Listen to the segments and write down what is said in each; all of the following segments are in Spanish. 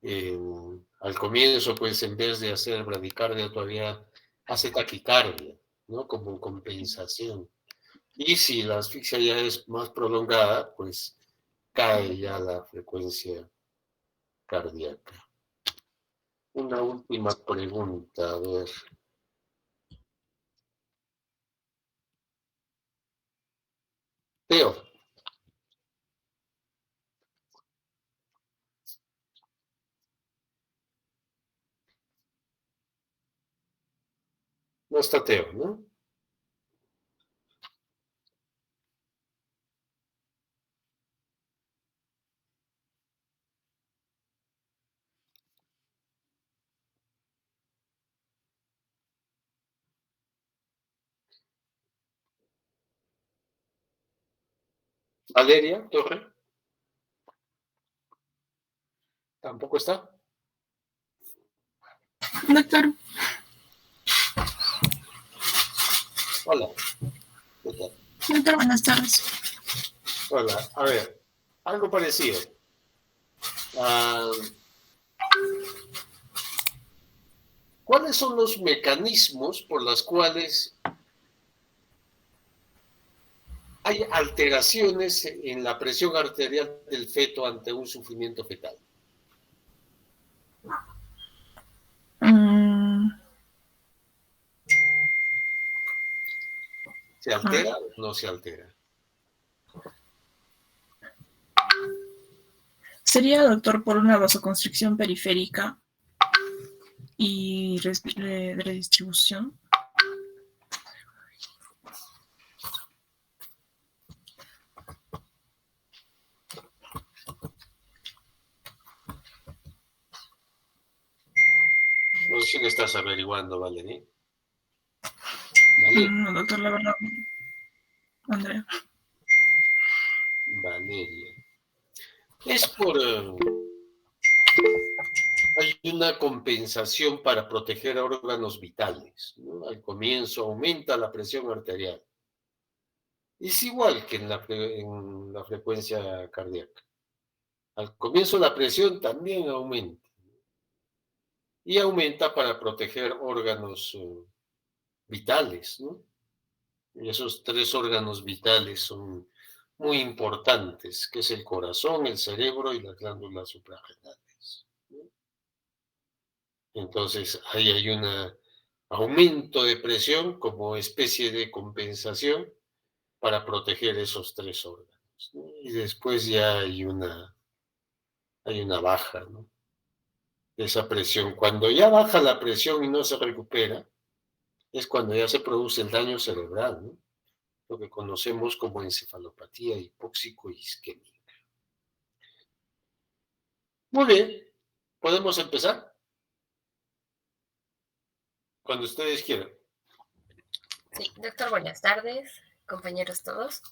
Al comienzo, pues en vez de hacer bradicardia todavía hace taquicardia, ¿no? Como compensación. Y si la asfixia ya es más prolongada, pues cae ya la frecuencia cardíaca. Una última pregunta, a ver. Teo, no está Teo, ¿no? Valeria Torre, tampoco está. Doctor, Hola, ¿qué tal? doctor, buenas tardes. Hola, a ver, algo parecido. Ah, ¿cuáles son los mecanismos por los cuales hay alteraciones en la presión arterial del feto ante un sufrimiento fetal? Mm, ¿Se a ver, altera o no se altera? sería, doctor, por una vasoconstricción periférica y redistribución. No sé si le estás averiguando, Valeria. Valeria. No, doctor, la verdad, Andrea. Valeria. Es por... hay una compensación para proteger a órganos vitales, ¿no? Al comienzo aumenta la presión arterial. Es igual que en la frecuencia cardíaca. Al comienzo la presión también aumenta. Y aumenta para proteger órganos vitales, ¿no? Y esos tres órganos vitales son muy importantes, que es el corazón, el cerebro y las glándulas suprarrenales, ¿no? Entonces, ahí hay un aumento de presión como especie de compensación para proteger esos tres órganos, ¿no? Y después ya hay una baja, ¿no? De esa presión. Cuando ya baja la presión y no se recupera, es cuando ya se produce el daño cerebral, ¿no? Lo que conocemos como encefalopatía hipóxico-isquémica. Muy bien, podemos empezar cuando ustedes quieran. Sí, doctor, buenas tardes, compañeros todos.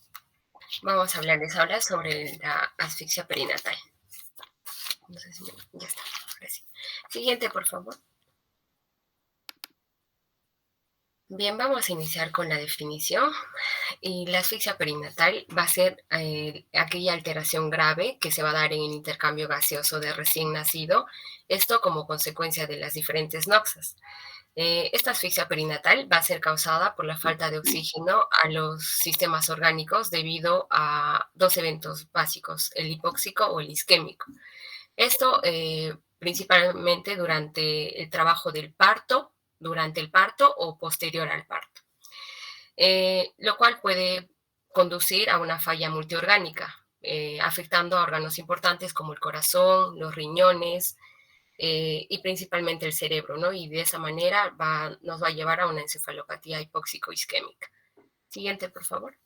Vamos a hablarles ahora sobre la asfixia perinatal. No sé si ya está. Ahora sí. Siguiente, por favor. Bien, vamos a iniciar con la definición. Y la asfixia perinatal va a ser aquella alteración grave que se va a dar en el intercambio gaseoso de recién nacido, esto como consecuencia de las diferentes noxas. Esta asfixia perinatal va a ser causada por la falta de oxígeno a los sistemas orgánicos debido a dos eventos básicos, el hipóxico o el isquémico. Esto principalmente durante el trabajo del parto, durante el parto o posterior al parto, lo cual puede conducir a una falla multiorgánica, afectando a órganos importantes como el corazón, los riñones, y principalmente el cerebro, ¿no? Y de esa manera nos va a llevar a una encefalopatía hipóxico-isquémica. Siguiente, por favor.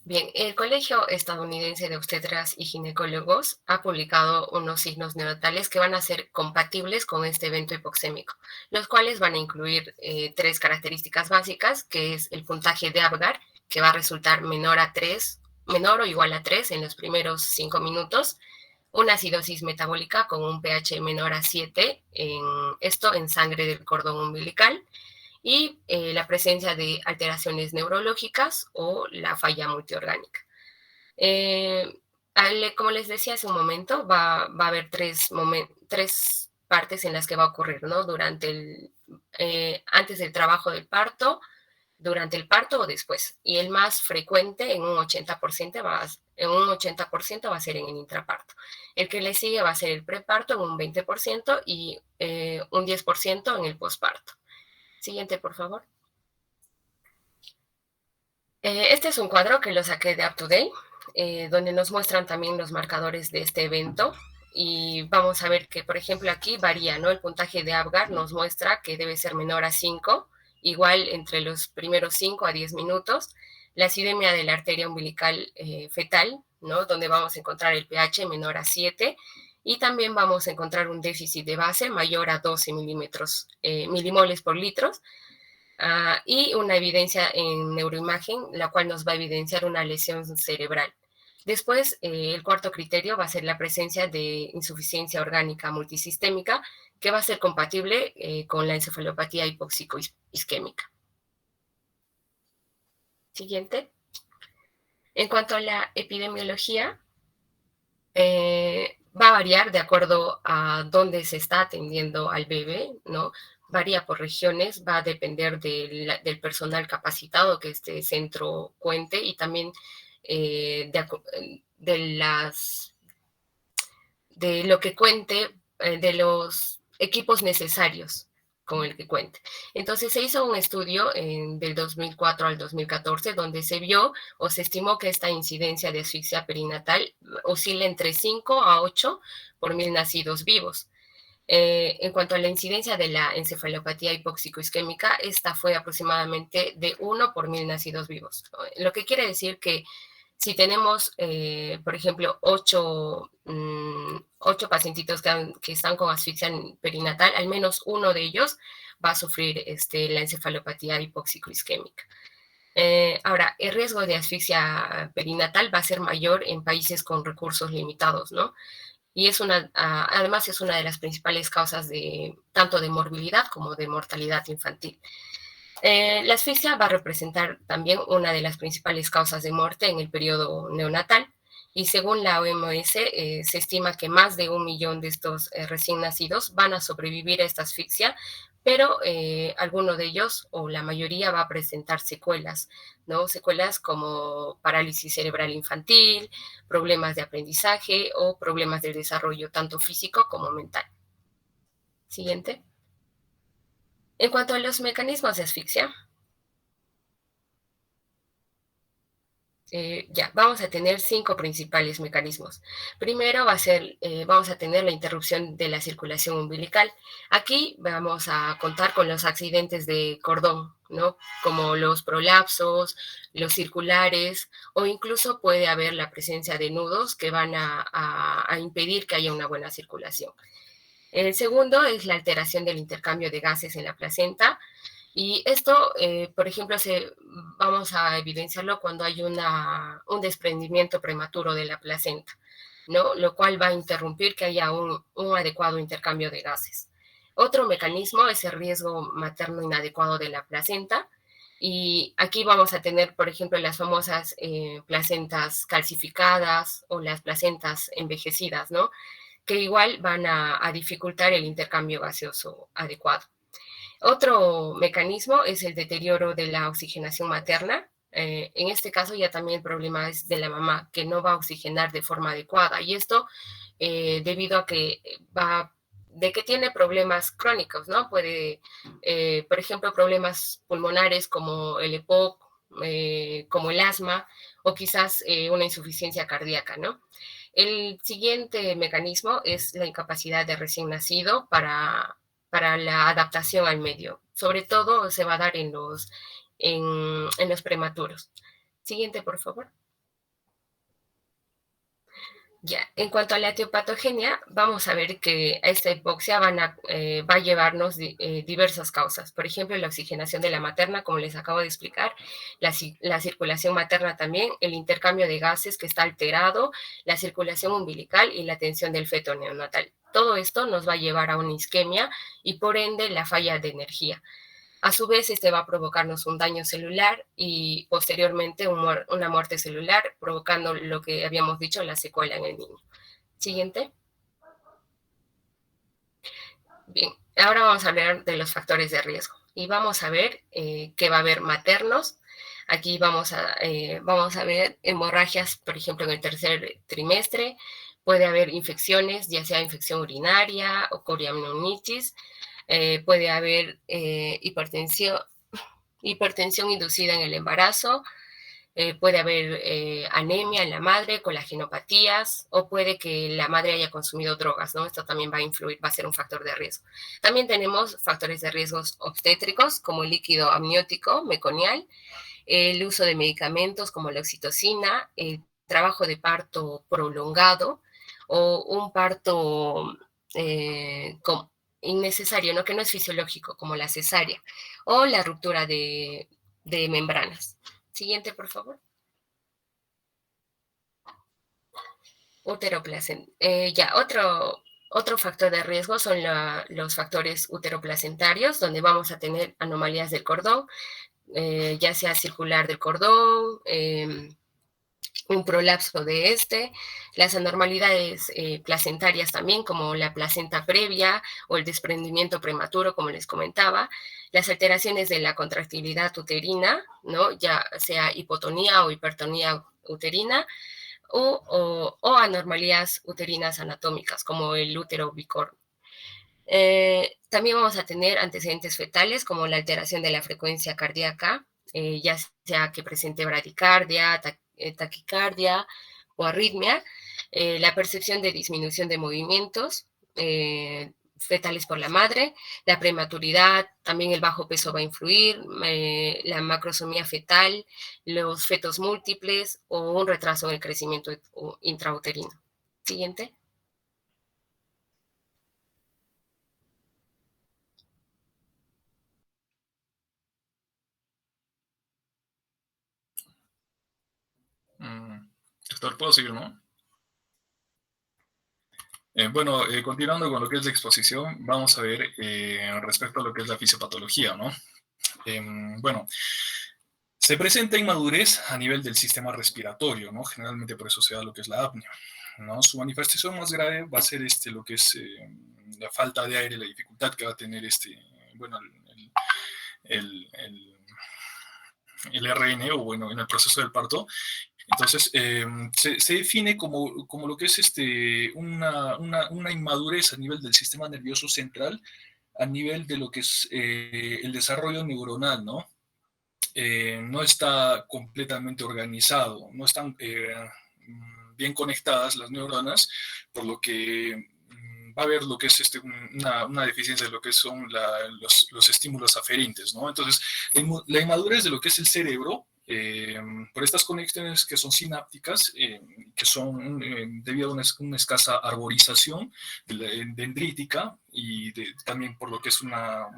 Bien, el Colegio Estadounidense de Obstetras y Ginecólogos ha publicado unos signos neonatales que van a ser compatibles con este evento hipoxémico, los cuales van a incluir tres características básicas, que es el puntaje de Apgar, que va a resultar menor o igual a 3 en los primeros 5 minutos, una acidosis metabólica con un pH menor a 7, esto en sangre del cordón umbilical, y la presencia de alteraciones neurológicas o la falla multiorgánica. como les decía hace un momento, va a haber tres partes en las que va a ocurrir, ¿no? Antes del trabajo del parto, durante el parto o después. Y el más frecuente, en un 80%, va a ser en el intraparto. El que le sigue va a ser el preparto en un 20% y un 10% en el posparto. Siguiente, por favor. Este es un cuadro que lo saqué de UpToDate, donde nos muestran también los marcadores de este evento. Y vamos a ver que, por ejemplo, aquí varía, ¿no? El puntaje de Apgar nos muestra que debe ser menor a 5, igual entre los primeros 5 a 10 minutos. La acidemia de la arteria umbilical fetal, ¿no? Donde vamos a encontrar el pH menor a 7. Y también vamos a encontrar un déficit de base mayor a 12 milimoles por litro. Y una evidencia en neuroimagen, la cual nos va a evidenciar una lesión cerebral. Después, el cuarto criterio va a ser la presencia de insuficiencia orgánica multisistémica, que va a ser compatible con la encefalopatía hipóxico-isquémica. Siguiente. En cuanto a la epidemiología, va a variar de acuerdo a dónde se está atendiendo al bebé, ¿no? Varía por regiones, va a depender del personal capacitado que este centro cuente y también de lo que cuente, de los equipos necesarios con el que cuente. Entonces se hizo un estudio del 2004 al 2014 donde se vio o se estimó que esta incidencia de asfixia perinatal oscila entre 5 a 8 por 1000 nacidos vivos. En cuanto a la incidencia de la encefalopatía hipóxico-isquémica, esta fue aproximadamente de 1 por 1000 nacidos vivos. Lo que quiere decir que si tenemos, por ejemplo, 8 pacientitos que están con asfixia perinatal, al menos uno de ellos va a sufrir la encefalopatía hipóxico-isquémica. Ahora, el riesgo de asfixia perinatal va a ser mayor en países con recursos limitados, ¿no? Y además es una de las principales causas tanto de morbilidad como de mortalidad infantil. La asfixia va a representar también una de las principales causas de muerte en el periodo neonatal y según la OMS se estima que más de 1 millón de estos recién nacidos van a sobrevivir a esta asfixia, pero alguno de ellos o la mayoría va a presentar secuelas, ¿no? Secuelas como parálisis cerebral infantil, problemas de aprendizaje o problemas del desarrollo tanto físico como mental. Siguiente. En cuanto a los mecanismos de asfixia, vamos a tener 5 principales mecanismos. Primero vamos a tener la interrupción de la circulación umbilical. Aquí vamos a contar con los accidentes de cordón, ¿no? Como los prolapsos, los circulares, o incluso puede haber la presencia de nudos que van a impedir que haya una buena circulación. El segundo es la alteración del intercambio de gases en la placenta. Y esto, por ejemplo, vamos a evidenciarlo cuando hay un desprendimiento prematuro de la placenta, ¿no? Lo cual va a interrumpir que haya un adecuado intercambio de gases. Otro mecanismo es el riesgo materno inadecuado de la placenta. Y aquí vamos a tener, por ejemplo, las famosas placentas calcificadas o las placentas envejecidas, ¿no? Que igual van a dificultar el intercambio gaseoso adecuado. Otro mecanismo es el deterioro de la oxigenación materna. En este caso ya también el problema es de la mamá, que no va a oxigenar de forma adecuada. Y esto debido a que tiene problemas crónicos, ¿no? Puede, por ejemplo, problemas pulmonares como el EPOC, como el asma, o quizás una insuficiencia cardíaca, ¿no? El siguiente mecanismo es la incapacidad de recién nacido para la adaptación al medio. Sobre todo se va a dar en los prematuros. Siguiente, por favor. Ya, en cuanto a la etiopatogenia, vamos a ver que a esta hipoxia va a llevarnos diversas causas. Por ejemplo, la oxigenación de la materna, como les acabo de explicar, la circulación materna también, el intercambio de gases que está alterado, la circulación umbilical y la tensión del feto neonatal. Todo esto nos va a llevar a una isquemia y por ende la falla de energía. A su vez, este va a provocarnos un daño celular y posteriormente una muerte celular, provocando lo que habíamos dicho, la secuela en el niño. Siguiente. Bien, ahora vamos a hablar de los factores de riesgo y vamos a ver que va a haber maternos. Aquí vamos a ver hemorragias, por ejemplo, en el tercer trimestre. Puede haber infecciones, ya sea infección urinaria o coriamnionitis. Puede haber hipertensión inducida en el embarazo. Puede haber anemia en la madre, colagenopatías, o puede que la madre haya consumido drogas, ¿no? Esto también va a influir, va a ser un factor de riesgo. También tenemos factores de riesgos obstétricos, como el líquido amniótico meconial, el uso de medicamentos como la oxitocina, el trabajo de parto prolongado o un parto innecesario, ¿no? Que no es fisiológico, como la cesárea, o la ruptura de membranas. Siguiente, por favor. Uteroplacenta. Otro factor de riesgo son los factores uteroplacentarios, donde vamos a tener anomalías del cordón, ya sea circular del cordón, un prolapso de las anormalidades placentarias también, como la placenta previa o el desprendimiento prematuro, como les comentaba, las alteraciones de la contractilidad uterina, ¿no? Ya sea hipotonía o hipertonía uterina, o anormalías uterinas anatómicas, como el útero bicorno. También vamos a tener antecedentes fetales, como la alteración de la frecuencia cardíaca, ya sea que presente bradicardia, taquicardia o arritmia, la percepción de disminución de movimientos fetales por la madre, la prematuridad, también el bajo peso va a influir, la macrosomía fetal, los fetos múltiples o un retraso en el crecimiento intrauterino. Siguiente. Doctor, ¿puedo seguir, no? Bueno, continuando con lo que es la exposición, vamos a ver respecto a lo que es la fisiopatología, ¿no? Bueno, se presenta inmadurez a nivel del sistema respiratorio, ¿no? Generalmente por eso se da lo que es la apnea, ¿no? Su manifestación más grave va a ser lo que es la falta de aire, la dificultad que va a tener bueno, el RN, o bueno, en el proceso del parto. Entonces, se define como lo que es una inmadurez a nivel del sistema nervioso central, a nivel de lo que es el desarrollo neuronal, ¿no? No está completamente organizado, no están bien conectadas las neuronas, por lo que va a haber lo que es una deficiencia de lo que son los estímulos aferentes, ¿no? Entonces, la inmadurez de lo que es el cerebro, por estas conexiones que son sinápticas, que son debido a una escasa arborización dendrítica y también por lo que es una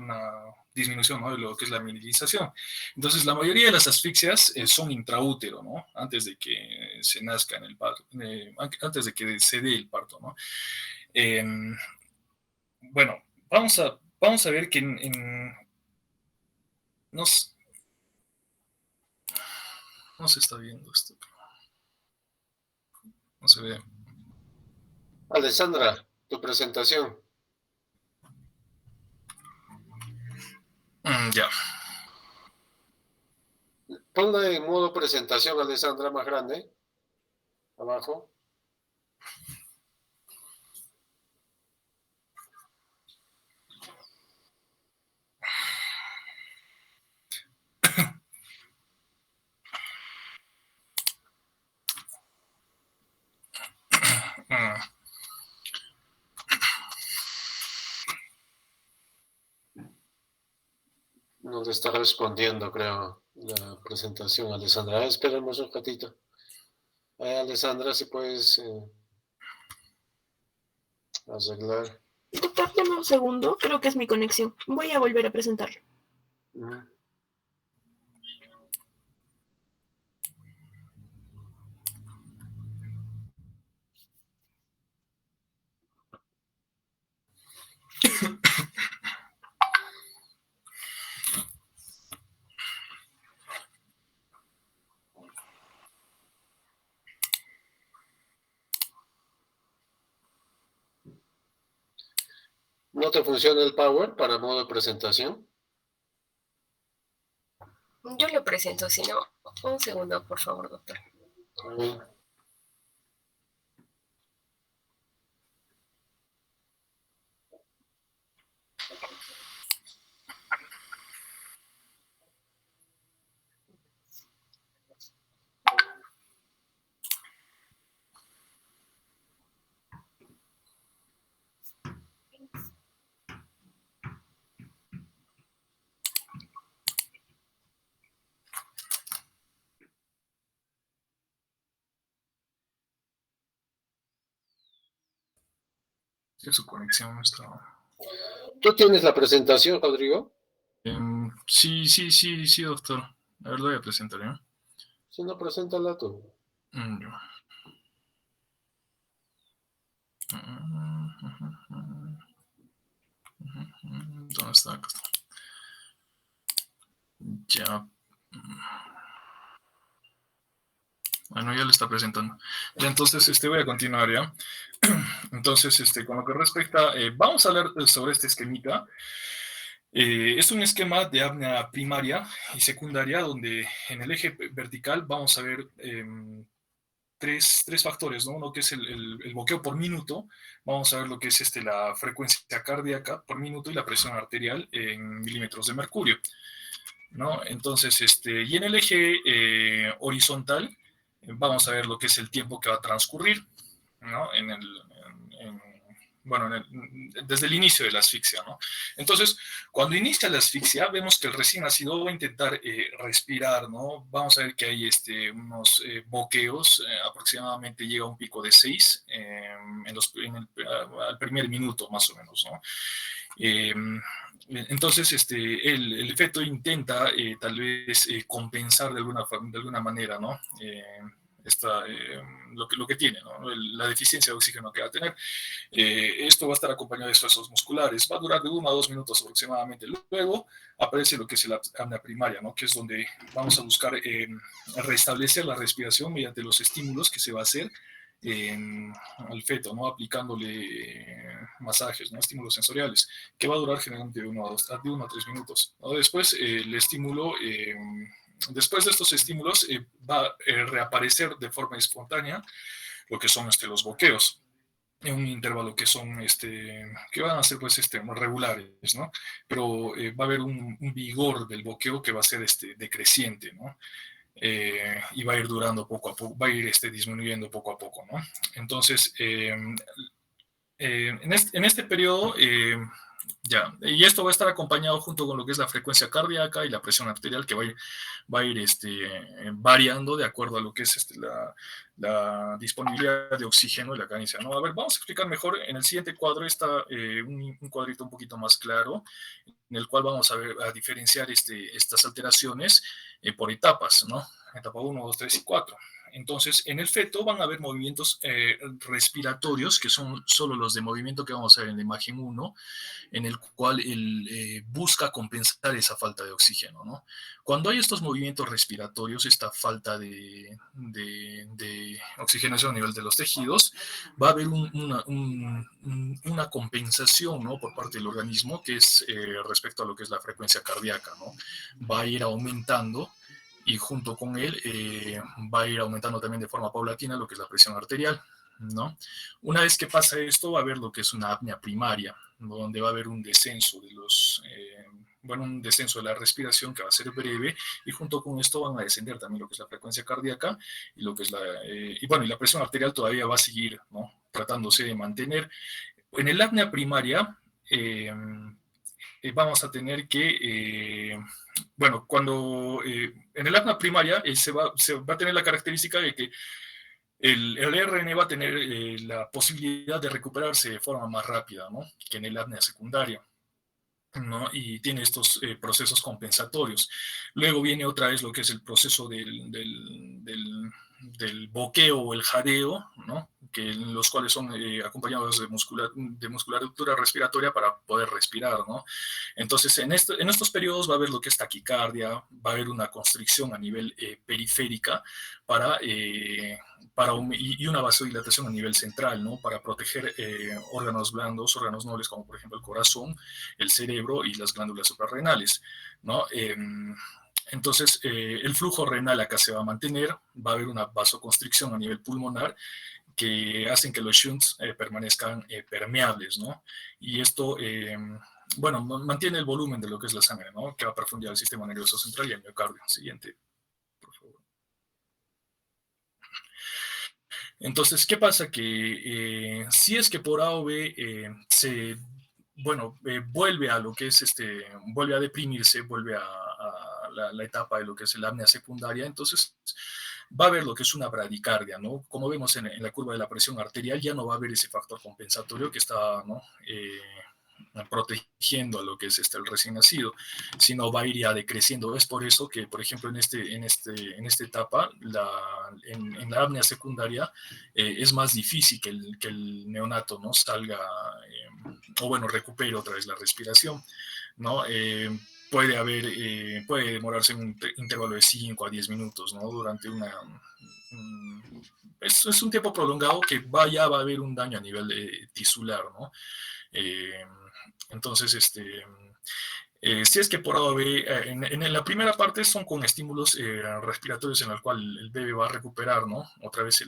disminución, ¿no? De lo que es la mineralización. Entonces, la mayoría de las asfixias son intraútero, ¿no? Antes de que se nazca en el parto, antes de que se dé el parto, ¿no? Bueno, vamos a ver que no se está viendo esto. No se ve. Alessandra, tu presentación. Ya. Ponla en modo presentación, Alessandra, más grande. Abajo. No te está respondiendo, creo, la presentación, Alessandra. Esperemos un ratito. Alessandra, si puedes arreglar. Doctor, dame un segundo. Creo que es mi conexión. Voy a volver a presentarlo. ¿No te funciona el Power para modo de presentación? Yo lo presento, si no, un segundo, por favor, doctor. Mm. Que su conexión no está... ¿Tú tienes la presentación, Rodrigo? Sí, doctor. A ver, lo voy a presentar, ¿eh? Si no, preséntala tú. Ya. ¿Dónde está? Acá está. Ya. Bueno, ya lo está presentando. Ya, entonces, voy a continuar, ¿ya? Entonces, con lo que respecta, vamos a hablar sobre este esquemita. Es un esquema de apnea primaria y secundaria, donde en el eje vertical vamos a ver tres factores, ¿no? Uno que es el boqueo por minuto, vamos a ver lo que es la frecuencia cardíaca por minuto y la presión arterial en milímetros de mercurio, ¿no? Entonces, y en el eje horizontal vamos a ver lo que es el tiempo que va a transcurrir, ¿no? Bueno, desde el inicio de la asfixia, ¿no? Entonces, cuando inicia la asfixia, vemos que el recién nacido va a intentar respirar, ¿no? Vamos a ver que hay unos boqueos, aproximadamente llega a un pico de 6 al primer minuto, más o menos, ¿no? Entonces, el feto intenta tal vez compensar de alguna manera, ¿no? Lo que tiene, ¿no? La deficiencia de oxígeno que va a tener. Esto va a estar acompañado de esfuerzos musculares, va a durar de 1 a 2 minutos aproximadamente. Luego aparece lo que es la apnea primaria, ¿no? Que es donde vamos a buscar restablecer la respiración mediante los estímulos que se va a hacer al feto, ¿no? Aplicándole masajes, ¿no? Estímulos sensoriales, que va a durar generalmente de 1 a 3 minutos, ¿no? Después el estímulo... Después de estos estímulos va a reaparecer de forma espontánea lo que son los boqueos en un intervalo que son que van a ser pues regulares, ¿no? Pero va a haber un vigor del boqueo que va a ser decreciente, ¿no? Y va a ir durando poco a poco, va a ir disminuyendo poco a poco, ¿no? Entonces, en este periodo, ya, y esto va a estar acompañado junto con lo que es la frecuencia cardíaca y la presión arterial, que va a ir variando de acuerdo a lo que es la disponibilidad de oxígeno y la carencia, ¿no? A ver, vamos a explicar mejor. En el siguiente cuadro está un cuadrito un poquito más claro, en el cual vamos a diferenciar estas alteraciones por etapas, ¿no? Etapa 1, 2, 3 y 4. Entonces, en el feto van a haber movimientos respiratorios, que son solo los de movimiento que vamos a ver en la imagen 1, en el cual él busca compensar esa falta de oxígeno, ¿no? Cuando hay estos movimientos respiratorios, esta falta de oxigenación a nivel de los tejidos, va a haber una compensación, ¿no? Por parte del organismo, que es respecto a lo que es la frecuencia cardíaca, ¿no? Va a ir aumentando y junto con él va a ir aumentando también de forma paulatina lo que es la presión arterial, ¿no? Una vez que pasa esto, va a haber lo que es una apnea primaria, donde va a haber un descenso un descenso de la respiración que va a ser breve, y junto con esto van a descender también lo que es la frecuencia cardíaca y lo que es y la presión arterial todavía va a seguir, ¿no? Tratándose de mantener. En el apnea primaria, vamos a tener que, cuando en el apnea primaria se va a tener la característica de que el RN va a tener la posibilidad de recuperarse de forma más rápida, ¿no? Que en el apnea secundaria, ¿no? Y tiene estos procesos compensatorios. Luego viene otra vez lo que es el proceso del boqueo o el jadeo, ¿no? Los cuales son acompañados de musculatura respiratoria para poder respirar, ¿no? Entonces, en estos periodos va a haber lo que es taquicardia, va a haber una constricción a nivel periférica y una vasodilatación a nivel central, ¿no? Para proteger órganos blandos, órganos nobles, como por ejemplo el corazón, el cerebro y las glándulas suprarrenales, ¿no? Entonces, el flujo renal acá se va a mantener, va a haber una vasoconstricción a nivel pulmonar que hacen que los shunts permanezcan permeables, ¿no? Y esto, bueno, mantiene el volumen de lo que es la sangre, ¿no? Que va a profundizar el sistema nervioso central y el miocardio. Siguiente, por favor. Entonces, ¿qué pasa? Que si es que por A o B vuelve a lo que es vuelve a deprimirse, vuelve a la etapa de lo que es la apnea secundaria, entonces va a haber lo que es una bradicardia, ¿no? Como vemos en la curva de la presión arterial, ya no va a haber ese factor compensatorio que está, ¿no? Protegiendo a lo que es el recién nacido, sino va a ir ya decreciendo. Es por eso que, por ejemplo, en esta etapa, en la apnea secundaria, es más difícil que el neonato, ¿no? Salga, o bueno, recupere otra vez la respiración, ¿no? Puede demorarse un intervalo de 5 a 10 minutos, ¿no? Durante es un tiempo prolongado que ya va a haber un daño a nivel tisular, ¿no? Entonces, si es que por A o B, en la primera parte son con estímulos respiratorios en el cual el bebé va a recuperar, ¿no? Otra vez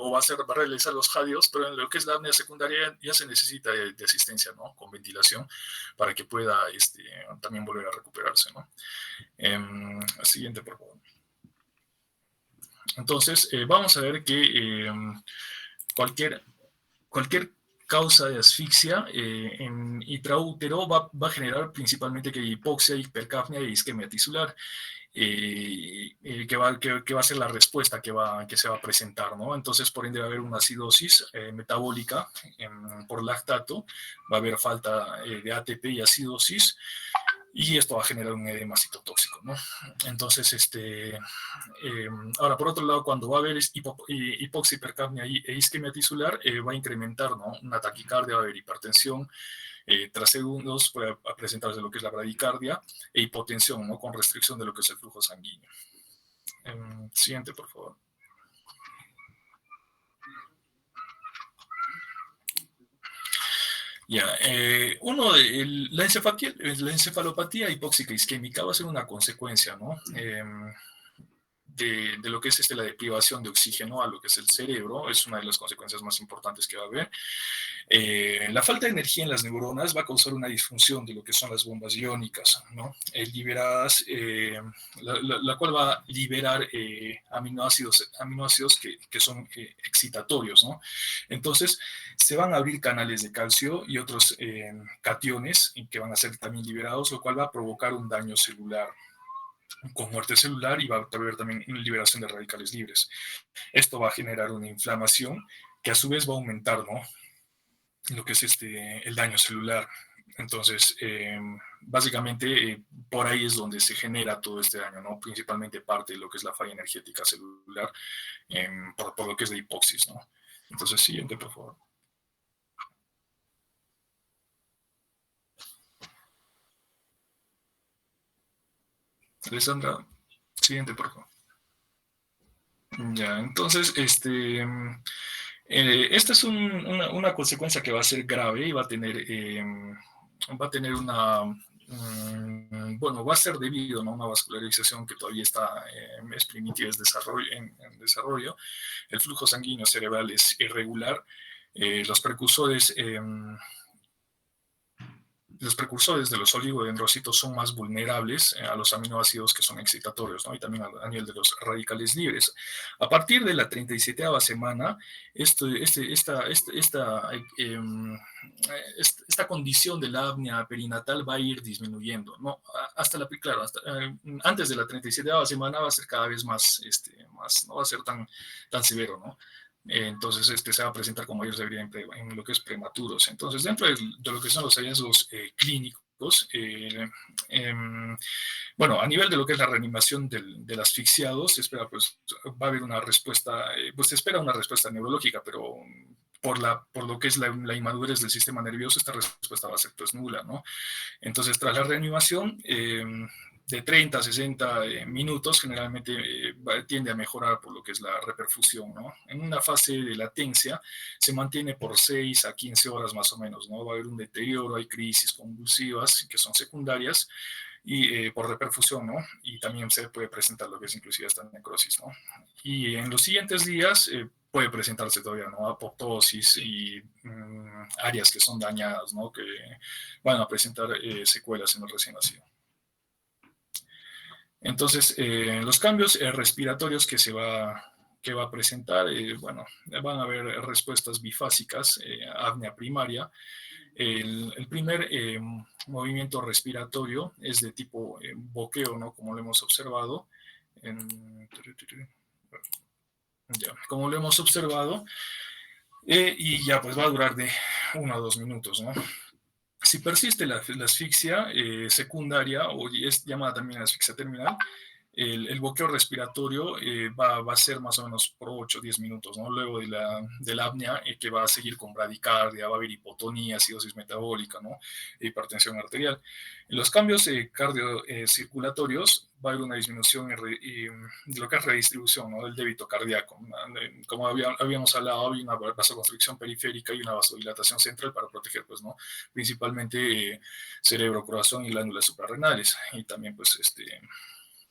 o va a realizar los jadeos, pero en lo que es la apnea secundaria ya se necesita de asistencia, ¿no? Con ventilación para que pueda también volver a recuperarse, ¿no? Siguiente, por favor. Entonces, vamos a ver que cualquier causa de asfixia en intraútero va a generar principalmente que hipoxia, hipercapnia y isquemia tisular. Que va a ser la respuesta que se va a presentar, ¿no? Entonces, por ende, va a haber una acidosis metabólica por lactato, va a haber falta de ATP y acidosis, y esto va a generar un edema citotóxico, ¿no? Entonces, ahora, por otro lado, cuando va a haber hipoxia, hipercapnia e isquemia tisular, va a incrementar, ¿no? Una taquicardia, va a haber hipertensión, tras segundos puede presentarse lo que es la bradicardia e hipotensión, ¿no? Con restricción de lo que es el flujo sanguíneo. Siguiente, por favor. Ya, la encefalopatía hipóxica isquémica va a ser una consecuencia, ¿no? De lo que es la deprivación de oxígeno a lo que es el cerebro, es una de las consecuencias más importantes que va a haber. La falta de energía en las neuronas va a causar una disfunción de lo que son las bombas iónicas, ¿no? Liberadas, la cual va a liberar aminoácidos que son excitatorios, ¿no? Entonces, se van a abrir canales de calcio y otros cationes que van a ser también liberados, lo cual va a provocar un daño celular con muerte celular, y va a haber también liberación de radicales libres. Esto va a generar una inflamación que a su vez va a aumentar, ¿no? Lo que es el daño celular. Entonces, básicamente, por ahí es donde se genera todo este daño, ¿no? Principalmente parte de lo que es la falla energética celular, por lo que es la hipoxis, ¿no? Entonces, siguiente, por favor. Alessandra, siguiente, por favor. Ya, entonces, esta es una consecuencia que va a ser grave y va a tener bueno, va a ser debido, ¿no?, a una vascularización que todavía es primitiva, en desarrollo. El flujo sanguíneo cerebral es irregular. Los precursores de los oligodendrocitos son más vulnerables a los aminoácidos que son excitatorios, ¿no? Y también a nivel de los radicales libres. A partir de la 37ª semana, esta condición de la apnea perinatal va a ir disminuyendo, ¿no? Antes de la 37ª semana va a ser cada vez más, no va a ser tan severo, ¿no? Entonces se va a presentar con mayor severidad en lo que es prematuros. Entonces, dentro de lo que son los hallazgos clínicos Bueno, a nivel de lo que es la reanimación del asfixiado, se espera, pues, va a haber una respuesta, pues se espera una respuesta neurológica, pero por lo que es la inmadurez del sistema nervioso, esta respuesta va a ser pues nula, ¿no? Entonces, tras la reanimación, de 30 a 60 minutos, generalmente tiende a mejorar por lo que es la reperfusión, ¿no? En una fase de latencia se mantiene por 6 a 15 horas más o menos, ¿no? Va a haber un deterioro, hay crisis convulsivas que son secundarias y por reperfusión, ¿no? Y también se puede presentar lo que es inclusive esta necrosis, ¿no? Y en los siguientes días puede presentarse todavía, ¿no? Apoptosis y áreas que son dañadas, ¿no? Que van a presentar secuelas en el recién nacido. Entonces, los cambios respiratorios que va a presentar, bueno, van a haber respuestas bifásicas, apnea primaria. El primer movimiento respiratorio es de tipo boqueo, ¿no? Como lo hemos observado. Como lo hemos observado, y ya pues va a durar de 1 a 2 minutos, ¿no? Si persiste la asfixia secundaria, o es llamada también asfixia terminal, el bloqueo respiratorio va a ser más o menos por 8 o 10 minutos, ¿no? Luego de la apnea, que va a seguir con bradicardia, va a haber hipotonía, acidosis metabólica, ¿no? Hipertensión arterial. En los cambios cardiocirculatorios va a haber una disminución de lo que es redistribución, ¿no? Del débito cardíaco. Como habíamos hablado, había una vasoconstricción periférica y una vasodilatación central para proteger, pues, ¿no? Principalmente cerebro, corazón y glándulas suprarrenales. Y también, pues,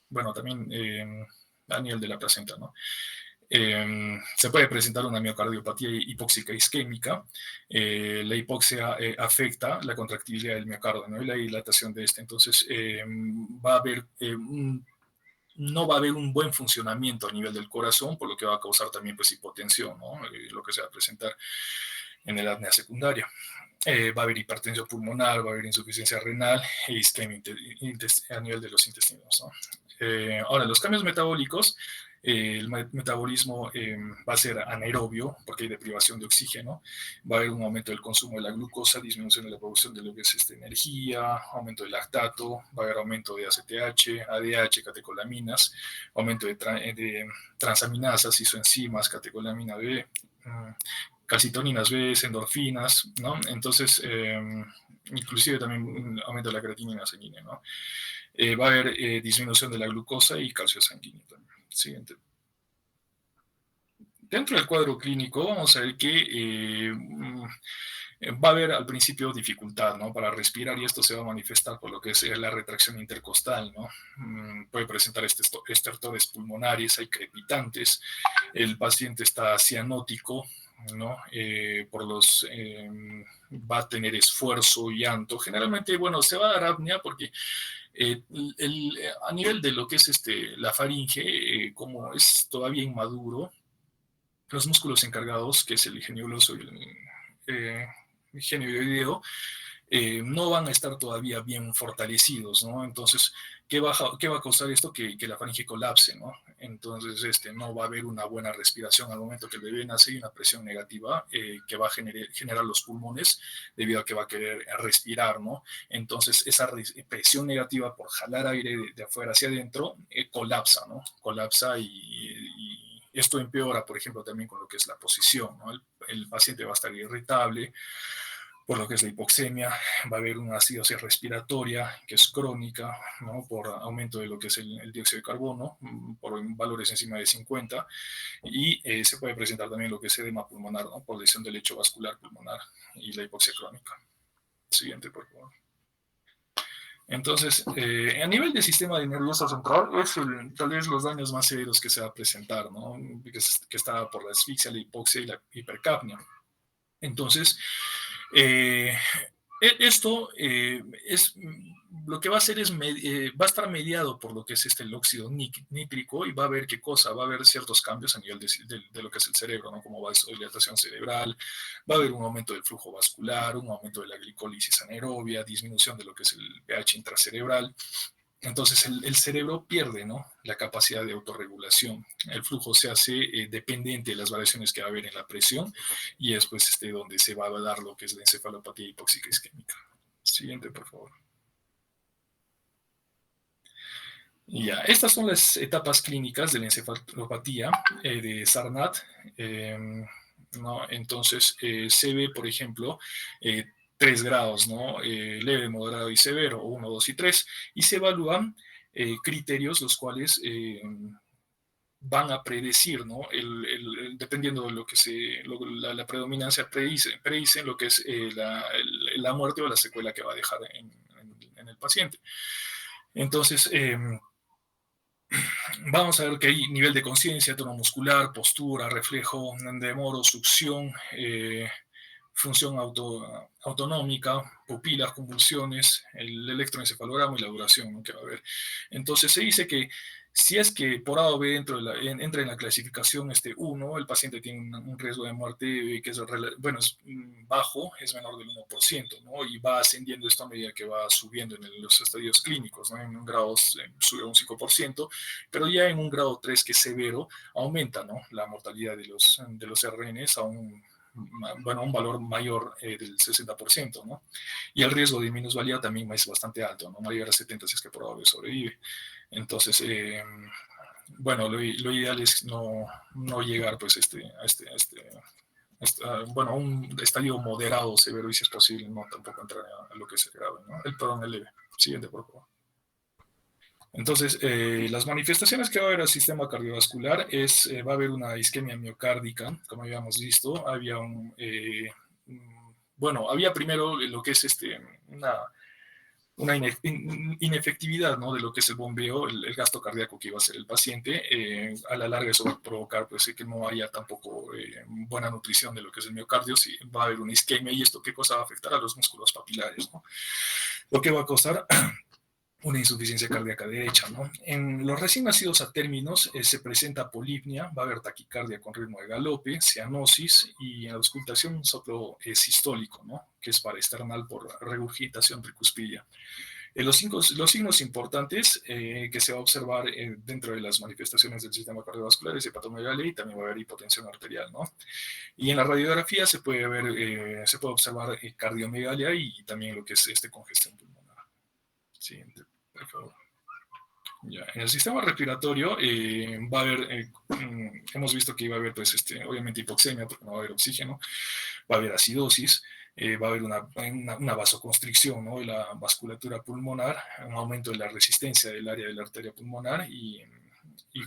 bueno, también a nivel de la placenta, ¿no? Se puede presentar una miocardiopatía hipóxica isquémica. La hipoxia afecta la contractibilidad del miocardio, ¿no? Y la dilatación de este. Entonces, va a haber no va a haber un buen funcionamiento a nivel del corazón, por lo que va a causar también pues, hipotensión, ¿no? Lo que se va a presentar en el apnea secundaria. Va a haber hipertensión pulmonar, va a haber insuficiencia renal e isquemia a nivel de los intestinos, ¿no? Ahora, los cambios metabólicos, el metabolismo va a ser anaerobio, porque hay deprivación de oxígeno, va a haber un aumento del consumo de la glucosa, disminución de la producción de lo que es energía, aumento del lactato, va a haber aumento de ACTH, ADH, catecolaminas, aumento de transaminasas, isoenzimas, catecolamina B, calcitoninas B, endorfinas, ¿no? Entonces, inclusive también un aumento de la creatinina sanguínea, ¿no? Va a haber disminución de la glucosa y calcio sanguíneo también. Siguiente. Dentro del cuadro clínico vamos a ver que va a haber al principio dificultad, ¿no? Para respirar, y esto se va a manifestar por lo que es la retracción intercostal, ¿no? Puede presentar estertores pulmonares, hay crepitantes, el paciente está cianótico, ¿no? Va a tener esfuerzo y llanto. Generalmente, bueno, se va a dar apnea porque a nivel de lo que es la faringe, como es todavía inmaduro, los músculos encargados, que es el genioglosso y el genioideo, no van a estar todavía bien fortalecidos, ¿no? Entonces, ¿qué va a causar esto? Que la faringe colapse, ¿no? Entonces, no va a haber una buena respiración al momento que el bebé nace y una presión negativa que va a generar los pulmones debido a que va a querer respirar, ¿no? Entonces, esa presión negativa por jalar aire de afuera hacia adentro colapsa, ¿no? Colapsa y esto empeora, por ejemplo, también con lo que es la posición, ¿no? El paciente va a estar irritable, por lo que es la hipoxemia, va a haber una acidosis respiratoria que es crónica, ¿no? Por aumento de lo que es el dióxido de carbono, por valores encima de 50, y se puede presentar también lo que es edema pulmonar, ¿no? Por lesión del lecho vascular pulmonar y la hipoxia crónica. Siguiente, por favor. Entonces, a nivel del sistema nervioso central, es tal vez los daños más severos que se va a presentar, ¿no? Que está por la asfixia, la hipoxia y la hipercapnia. Entonces, esto lo que va a hacer es, va a estar mediado por lo que es el óxido nítrico, y va a haber qué cosa, va a haber ciertos cambios a nivel de lo que es el cerebro, ¿no? Como vasodilatación cerebral, va a haber un aumento del flujo vascular, un aumento de la glicólisis anaerobia, disminución de lo que es el pH intracerebral. Entonces el cerebro pierde, ¿no? La capacidad de autorregulación. El flujo se hace dependiente de las variaciones que va a haber en la presión, y es pues donde se va a dar lo que es la encefalopatía hipóxica isquémica. Siguiente, por favor. Y ya, estas son las etapas clínicas de la encefalopatía de Sarnat. ¿No? Entonces, se ve, por ejemplo, 3 grados, ¿no? Leve, moderado y severo, 1, 2 y 3, y se evalúan criterios los cuales van a predecir, ¿no? Dependiendo de lo que la predominancia predicen lo que es la muerte o la secuela que va a dejar en el paciente. Entonces, vamos a ver que hay nivel de conciencia, tono muscular, postura, reflejo, demoro, succión, función autonómica, pupilas, convulsiones, el electroencefalograma y la duración, ¿no?, que va a haber. Entonces se dice que si es que por A o B entra en la clasificación 1, el paciente tiene un riesgo de muerte que es, bueno, es bajo, es menor del 1%, ¿no? Y va ascendiendo esto a medida que va subiendo en los estadios clínicos, ¿no? En un grado sube un 5%, pero ya en un grado 3, que es severo, aumenta, ¿no?, la mortalidad de los RNs a un valor mayor del 60%, ¿no? Y el riesgo de minusvalía también es bastante alto, ¿no? Mayor a 70 si es que por sobrevive. Entonces, bueno, lo ideal es no llegar pues a un estadio moderado, severo, y si es posible, no tampoco entrar a lo que es grave, ¿no? El leve. Siguiente, por favor. Entonces, las manifestaciones que va a haber al sistema cardiovascular va a haber una isquemia miocárdica, como habíamos visto. Había primero lo que es una inefectividad, ¿no?, de lo que es el bombeo, el gasto cardíaco que iba a hacer el paciente. A la larga eso va a provocar pues, que no haya tampoco buena nutrición de lo que es el miocardio. Sí, va a haber una isquemia, y esto ¿qué cosa va a afectar? A los músculos papilares, ¿no? Lo que va a causar una insuficiencia cardíaca derecha, ¿no? En los recién nacidos a términos se presenta polipnia, va a haber taquicardia con ritmo de galope, cianosis, y en la auscultación un soplo sistólico, ¿no?, que es paraesternal por regurgitación tricuspidia. Los signos importantes que se va a observar dentro de las manifestaciones del sistema cardiovascular es hepatomegalia, y también va a haber hipotensión arterial, ¿no? Y en la radiografía se puede observar cardiomegalia y también lo que es congestión pulmonar. Siguiente, por favor. Ya, en el sistema respiratorio va a haber, hemos visto que va a haber, pues, obviamente hipoxemia, porque no va a haber oxígeno, va a haber acidosis, va a haber una vasoconstricción, ¿no?, de la vasculatura pulmonar, un aumento de la resistencia del área de la arteria pulmonar, y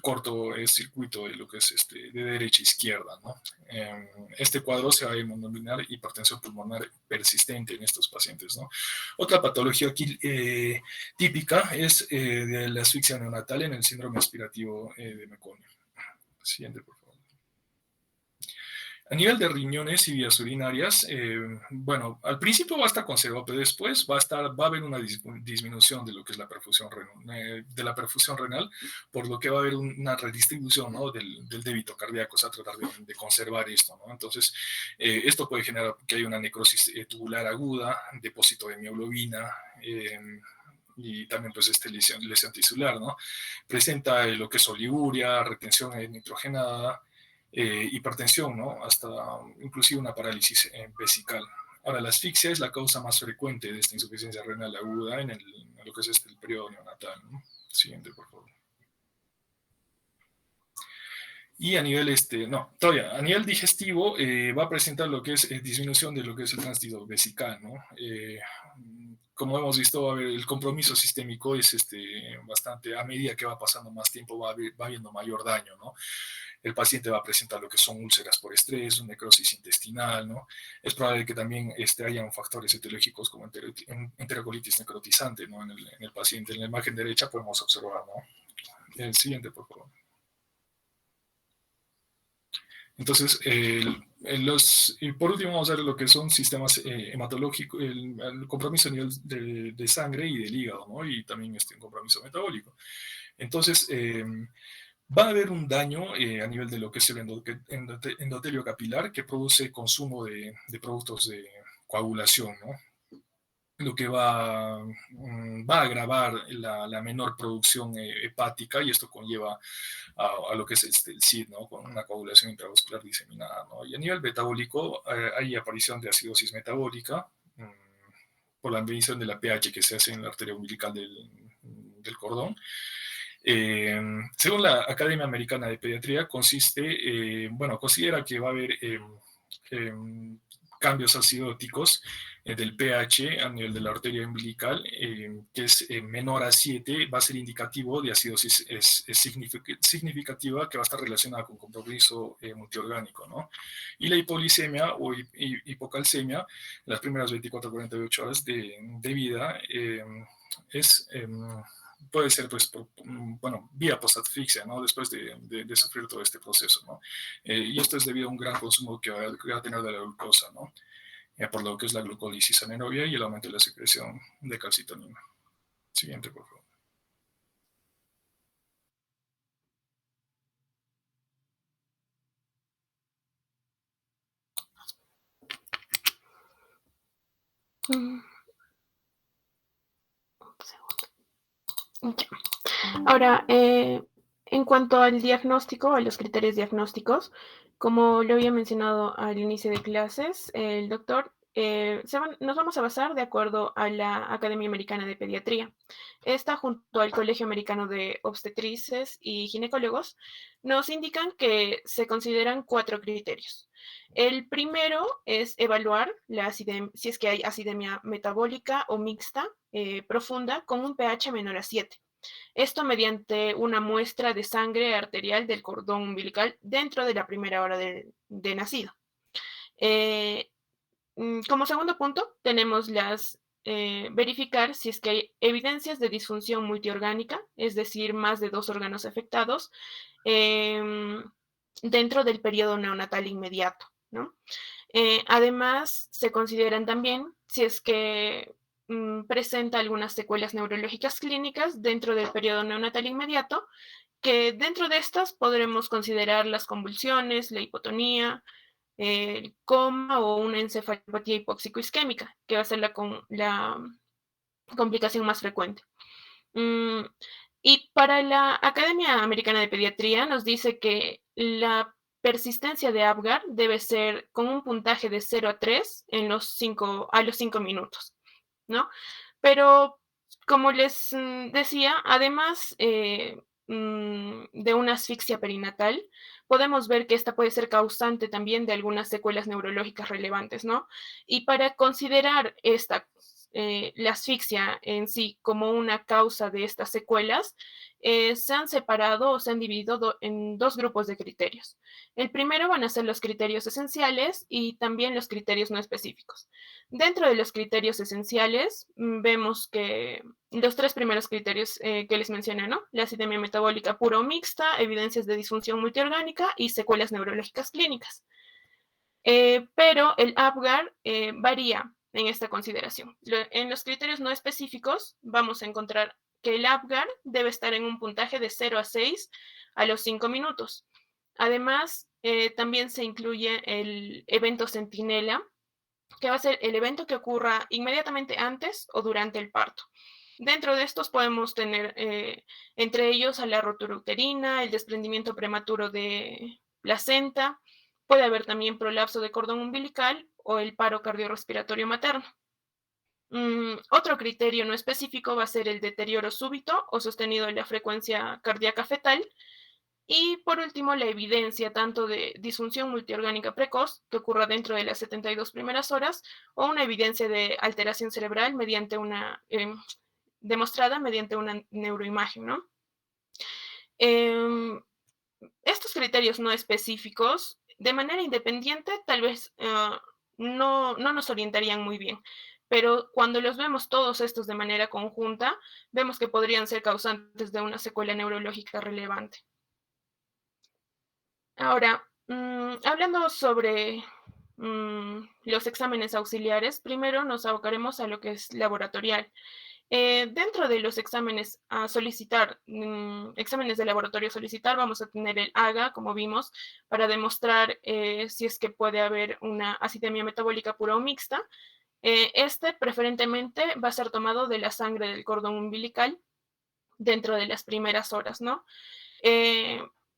corto circuito de lo que es de derecha a izquierda, ¿no? Este cuadro se va a denominar hipertensión pulmonar persistente en estos pacientes, ¿no? Otra patología aquí típica es de la asfixia neonatal en el síndrome aspirativo de Meconium. Siguiente, por favor. A nivel de riñones y vías urinarias, bueno, al principio va a estar conservado, pero después va a haber una disminución de lo que es la perfusión renal, por lo que va a haber una redistribución, ¿no?, del débito cardíaco. O sea, tratar de conservar esto, ¿no? Entonces, esto puede generar que haya una necrosis tubular aguda, depósito de mioglobina, y también pues lesión tisular, ¿no? Presenta lo que es oliguria, retención nitrogenada, hipertensión, ¿no?, hasta inclusive una parálisis vesical. Ahora, la asfixia es la causa más frecuente de esta insuficiencia renal aguda en lo que es el periodo neonatal, ¿no? Siguiente, por favor. Y a nivel, a nivel digestivo va a presentar lo que es disminución de lo que es el tránsito vesical, ¿no? Como hemos visto, va a haber el compromiso sistémico es bastante, a medida que va pasando más tiempo va habiendo mayor daño, ¿no? El paciente va a presentar lo que son úlceras por estrés, necrosis intestinal, ¿no? Es probable que también hayan factores etiológicos como enterocolitis necrotizante, ¿no?, en el paciente. En la imagen derecha podemos observar, ¿no? El siguiente, por favor. Entonces, y por último vamos a ver lo que son sistemas hematológicos, el compromiso a nivel de sangre y del hígado, ¿no? Y también un compromiso metabólico. Entonces, va a haber un daño a nivel de lo que es el endotelio capilar, que produce consumo de productos de coagulación, ¿no? Lo que va a agravar la menor producción hepática, y esto conlleva a lo que es el SID, ¿no?, con una coagulación intravascular diseminada, ¿no? Y a nivel metabólico hay aparición de acidosis metabólica por la medición de la pH que se hace en la arteria umbilical del cordón, Según la Academia Americana de Pediatría, considera que va a haber cambios acidóticos del pH a nivel de la arteria umbilical, que es menor a 7, va a ser indicativo de acidosis significativa que va a estar relacionada con compromiso multiorgánico, ¿no? Y la hipoglicemia o hipocalcemia, las primeras 24 a 48 horas de vida, puede ser, pues, vía postasfixia, ¿no? Después de sufrir todo este proceso, ¿no? Y esto es debido a un gran consumo que va a tener de la glucosa, ¿no? Por lo que es la glucólisis anaerobia y el aumento de la secreción de calcitonina. Siguiente, por favor. Ahora, en cuanto al diagnóstico, a los criterios diagnósticos, como lo había mencionado al inicio de clases, el doctor, nos vamos a basar de acuerdo a la Academia Americana de Pediatría. Esta, junto al Colegio Americano de Obstetrices y Ginecólogos, nos indican que se consideran 4 criterios. El primero es evaluar si es que hay acidemia metabólica o mixta profunda con un pH menor a 7. Esto mediante una muestra de sangre arterial del cordón umbilical dentro de la primera hora de nacido. Como segundo punto, tenemos verificar si es que hay evidencias de disfunción multiorgánica, es decir, más de 2 órganos afectados, dentro del periodo neonatal inmediato, ¿no? Además, se consideran también si es que presenta algunas secuelas neurológicas clínicas dentro del periodo neonatal inmediato, que dentro de estas podremos considerar las convulsiones, la hipotonía, el coma o una encefalopatía hipóxico-isquémica, que va a ser la complicación más frecuente. Y para la Academia Americana de Pediatría nos dice que la persistencia de Apgar debe ser con un puntaje de 0 a 3 a los 5 minutos, ¿no? Pero, como les decía, además de una asfixia perinatal, podemos ver que esta puede ser causante también de algunas secuelas neurológicas relevantes, ¿no? Y para considerar la asfixia en sí como una causa de estas secuelas, se han separado o se han dividido en 2 grupos de criterios. El primero van a ser los criterios esenciales y también los criterios no específicos. Dentro de los criterios esenciales, vemos que los 3 primeros criterios que les mencioné, ¿no? La acidemia metabólica pura o mixta, evidencias de disfunción multiorgánica y secuelas neurológicas clínicas. Pero el Apgar varía en esta consideración. En los criterios no específicos vamos a encontrar que el Apgar debe estar en un puntaje de 0 a 6 a los 5 minutos. Además, también se incluye el evento centinela, que va a ser el evento que ocurra inmediatamente antes o durante el parto. Dentro de estos podemos tener entre ellos a la rotura uterina, el desprendimiento prematuro de placenta, puede haber también prolapso de cordón umbilical o el paro cardiorrespiratorio materno. Otro criterio no específico va a ser el deterioro súbito o sostenido de la frecuencia cardíaca fetal. Y por último, la evidencia tanto de disfunción multiorgánica precoz, que ocurra dentro de las 72 primeras horas, o una evidencia de alteración cerebral demostrada mediante una neuroimagen, ¿no? Estos criterios no específicos, de manera independiente, tal vez no nos orientarían muy bien, pero cuando los vemos todos estos de manera conjunta, vemos que podrían ser causantes de una secuela neurológica relevante. Ahora, hablando sobre los exámenes auxiliares, primero nos abocaremos a lo que es laboratorial. Dentro de los exámenes a solicitar, exámenes de laboratorio a solicitar, vamos a tener el AGA, como vimos, para demostrar si es que puede haber una acidemia metabólica pura o mixta. Este preferentemente va a ser tomado de la sangre del cordón umbilical dentro de las primeras horas, ¿no?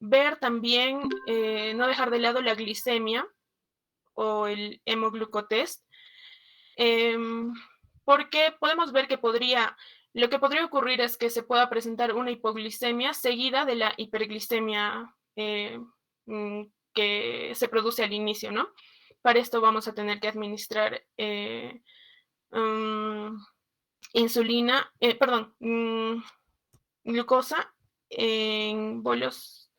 Ver también, no dejar de lado la glicemia o el hemoglucotest, porque podemos ver que podría Lo que podría ocurrir es que se pueda presentar una hipoglicemia seguida de la hiperglicemia que se produce al inicio, ¿no? Para esto vamos a tener que administrar insulina, glucosa en bolos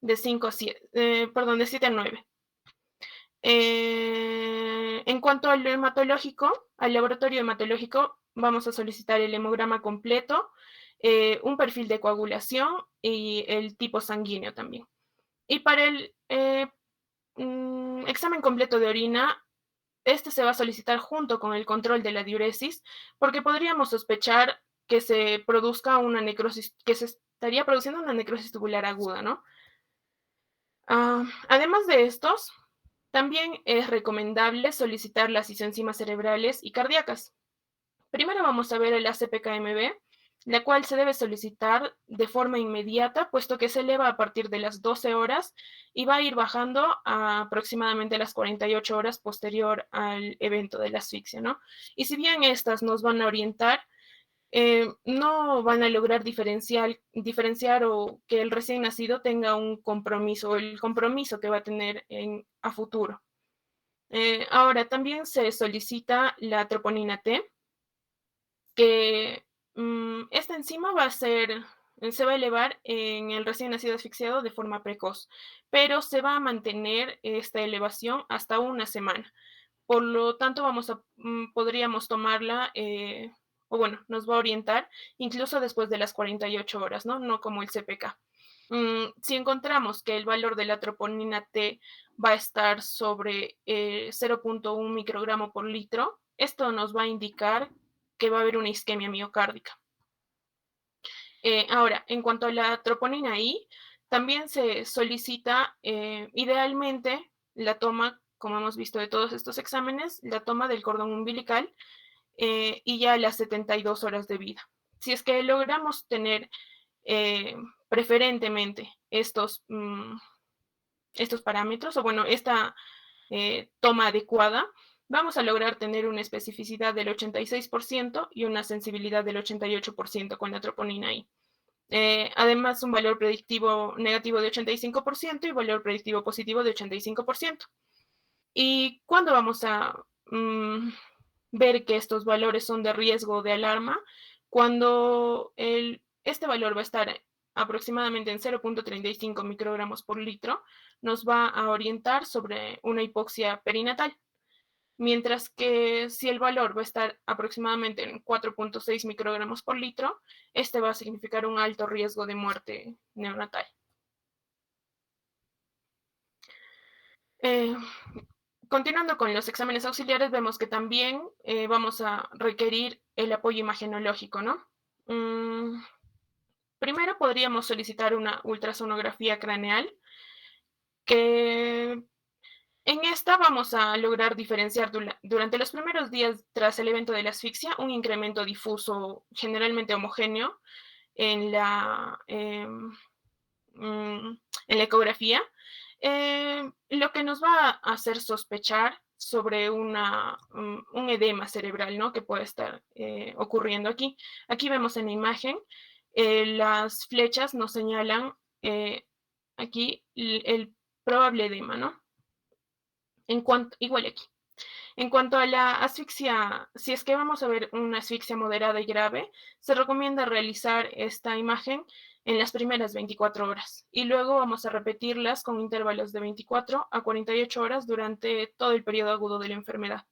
de 5 a 7, de 7 a 9. En cuanto al hematológico, al laboratorio hematológico, vamos a solicitar el hemograma completo, un perfil de coagulación y el tipo sanguíneo también. Y para el examen completo de orina, este se va a solicitar junto con el control de la diuresis, porque podríamos sospechar que se produzca una necrosis, que se estaría produciendo una necrosis tubular aguda, ¿no? Además de estos, también es recomendable solicitar las isoenzimas cerebrales y cardíacas. Primero vamos a ver el ACPKMB, la cual se debe solicitar de forma inmediata, puesto que se eleva a partir de las 12 horas y va a ir bajando a aproximadamente las 48 horas posterior al evento de la asfixia, ¿no? Y si bien estas nos van a orientar, no van a lograr diferenciar o que el recién nacido tenga un compromiso, o el compromiso que va a tener a futuro. Ahora, también se solicita la troponina T, que esta enzima se va a elevar en el recién nacido asfixiado de forma precoz, pero se va a mantener esta elevación hasta una semana. Por lo tanto, podríamos tomarla, o bueno, nos va a orientar incluso después de las 48 horas, ¿no? No como el CPK. Si encontramos que el valor de la troponina T va a estar sobre 0.1 microgramo por litro, esto nos va a indicar que va a haber una isquemia miocárdica. Ahora, en cuanto a la troponina I, también se solicita idealmente la toma, como hemos visto de todos estos exámenes, la toma del cordón umbilical y ya las 72 horas de vida. Si es que logramos tener preferentemente estos parámetros, o bueno, esta toma adecuada, vamos a lograr tener una especificidad del 86% y una sensibilidad del 88% con la troponina I. Además, un valor predictivo negativo de 85% y valor predictivo positivo de 85%. ¿Y cuándo vamos a ver que estos valores son de riesgo de alarma? Cuando este valor va a estar aproximadamente en 0.35 microgramos por litro, nos va a orientar sobre una hipoxia perinatal. Mientras que si el valor va a estar aproximadamente en 4.6 microgramos por litro, este va a significar un alto riesgo de muerte neonatal. Continuando con los exámenes auxiliares, vemos que también vamos a requerir el apoyo imagenológico, ¿no? Primero podríamos solicitar una ultrasonografía craneal, que en esta vamos a lograr diferenciar durante los primeros días tras el evento de la asfixia un incremento difuso, generalmente homogéneo, en la ecografía, lo que nos va a hacer sospechar sobre un edema cerebral, ¿no? Que puede estar ocurriendo aquí. Aquí vemos en la imagen, las flechas nos señalan aquí el probable edema, ¿no? Igual aquí. En cuanto a la asfixia, si es que vamos a ver una asfixia moderada y grave, se recomienda realizar esta imagen en las primeras 24 horas y luego vamos a repetirlas con intervalos de 24 a 48 horas durante todo el periodo agudo de la enfermedad.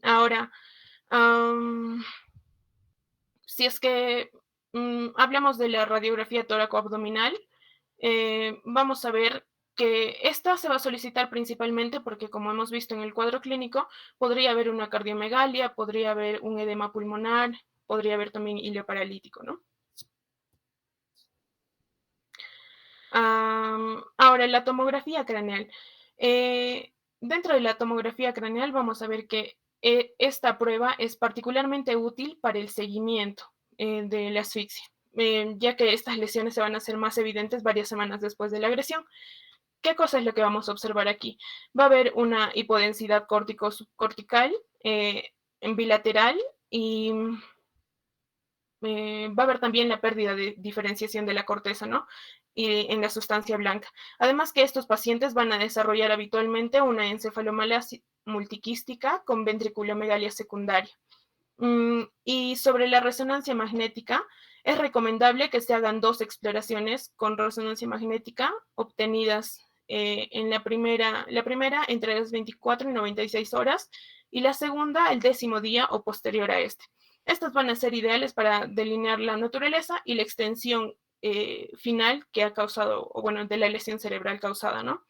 Ahora, si es que hablamos de la radiografía tóraco-abdominal, vamos a ver que esta se va a solicitar principalmente porque, como hemos visto en el cuadro clínico, podría haber una cardiomegalia, podría haber un edema pulmonar, podría haber también hilo paralítico, ¿no? Ahora, la tomografía craneal. Dentro de la tomografía craneal vamos a ver que esta prueba es particularmente útil para el seguimiento de la asfixia, ya que estas lesiones se van a hacer más evidentes varias semanas después de la agresión. ¿Qué cosa es lo que vamos a observar aquí? Va a haber una hipodensidad córtico-subcortical en bilateral y va a haber también la pérdida de diferenciación de la corteza, ¿no? Y en la sustancia blanca. Además que estos pacientes van a desarrollar habitualmente una encefalomalea multiquística con ventriculomegalia secundaria. Y sobre la resonancia magnética, es recomendable que se hagan 2 exploraciones con resonancia magnética obtenidas en la primera entre las 24 y 96 horas y la segunda el 10º día o posterior a este. Estas van a ser ideales para delinear la naturaleza y la extensión final que ha causado, o bueno, de la lesión cerebral causada, ¿no?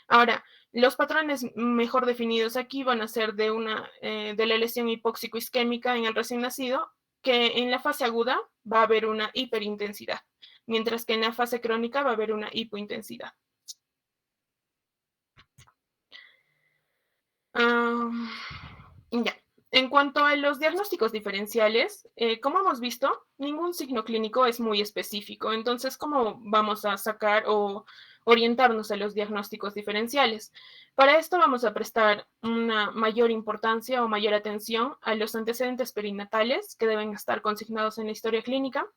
Ahora, los patrones mejor definidos aquí van a ser de la lesión hipóxico-isquémica en el recién nacido, que en la fase aguda va a haber una hiperintensidad, mientras que en la fase crónica va a haber una hipointensidad. Ya. En cuanto a los diagnósticos diferenciales, como hemos visto, ningún signo clínico es muy específico. Entonces, ¿cómo vamos a sacar o orientarnos a los diagnósticos diferenciales? Para esto vamos a prestar una mayor importancia o mayor atención a los antecedentes perinatales que deben estar consignados en la historia clínica,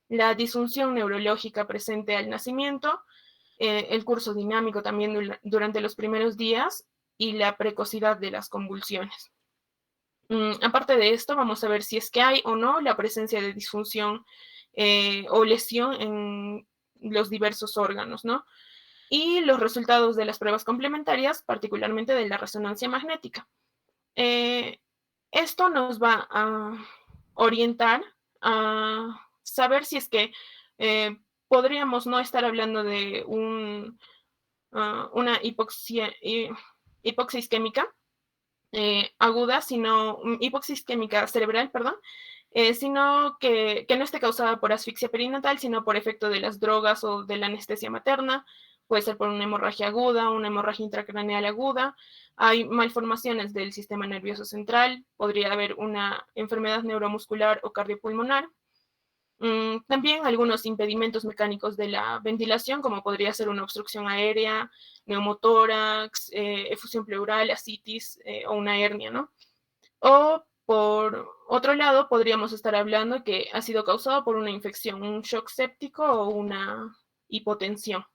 la disfunción neurológica presente al nacimiento, el curso dinámico también durante los primeros días y la precocidad de las convulsiones. Aparte de esto, vamos a ver si es que hay o no la presencia de disfunción o lesión en los diversos órganos, ¿no? Y los resultados de las pruebas complementarias, particularmente de la resonancia magnética. Esto nos va a orientar a saber si es que podríamos no estar hablando de una hipoxia isquémica aguda, sino hipoxia isquémica cerebral, perdón, sino que no esté causada por asfixia perinatal, sino por efecto de las drogas o de la anestesia materna. Puede ser por una hemorragia aguda, una hemorragia intracraneal aguda. Hay malformaciones del sistema nervioso central, podría haber una enfermedad neuromuscular o cardiopulmonar. También algunos impedimentos mecánicos de la ventilación, como podría ser una obstrucción aérea, neumotórax, efusión pleural, ascitis o una hernia, ¿no? O por otro lado, podríamos estar hablando que ha sido causado por una infección, un shock séptico o una hipotensión.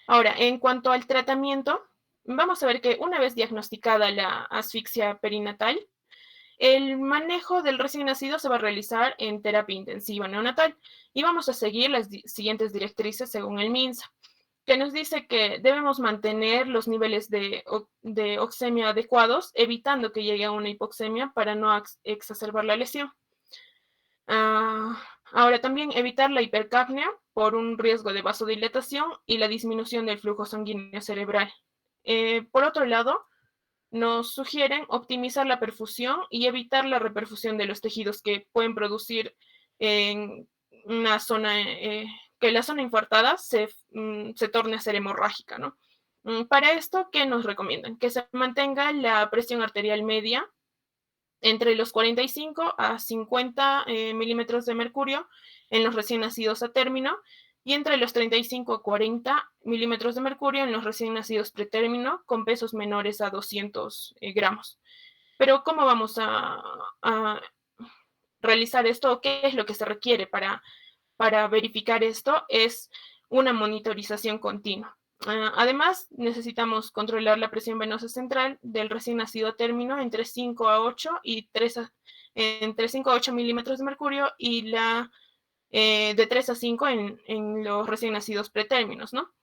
Ahora, en cuanto al tratamiento, vamos a ver que una vez diagnosticada la asfixia perinatal, el manejo del recién nacido se va a realizar en terapia intensiva neonatal y vamos a seguir las siguientes directrices según el MINSA, que nos dice que debemos mantener los niveles de oxemia adecuados, evitando que llegue a una hipoxemia para no exacerbar la lesión. Ahora también evitar la hipercapnia por un riesgo de vasodilatación y la disminución del flujo sanguíneo cerebral. Por otro lado, nos sugieren optimizar la perfusión y evitar la reperfusión de los tejidos que pueden producir en una zona, que la zona infartada se torne a ser hemorrágica, ¿no? Para esto, ¿qué nos recomiendan? Que se mantenga la presión arterial media entre los 45 a 50 milímetros de mercurio en los recién nacidos a término y entre los 35 a 40 milímetros de mercurio en los recién nacidos pretérmino con pesos menores a 200 gramos. Pero ¿cómo vamos a realizar esto? ¿Qué es lo que se requiere para verificar esto? Es una monitorización continua. Además, necesitamos controlar la presión venosa central del recién nacido a término entre 5 a 8 y entre 5 a 8 milímetros de mercurio y de 3 a 5 en los recién nacidos pretérminos, ¿no?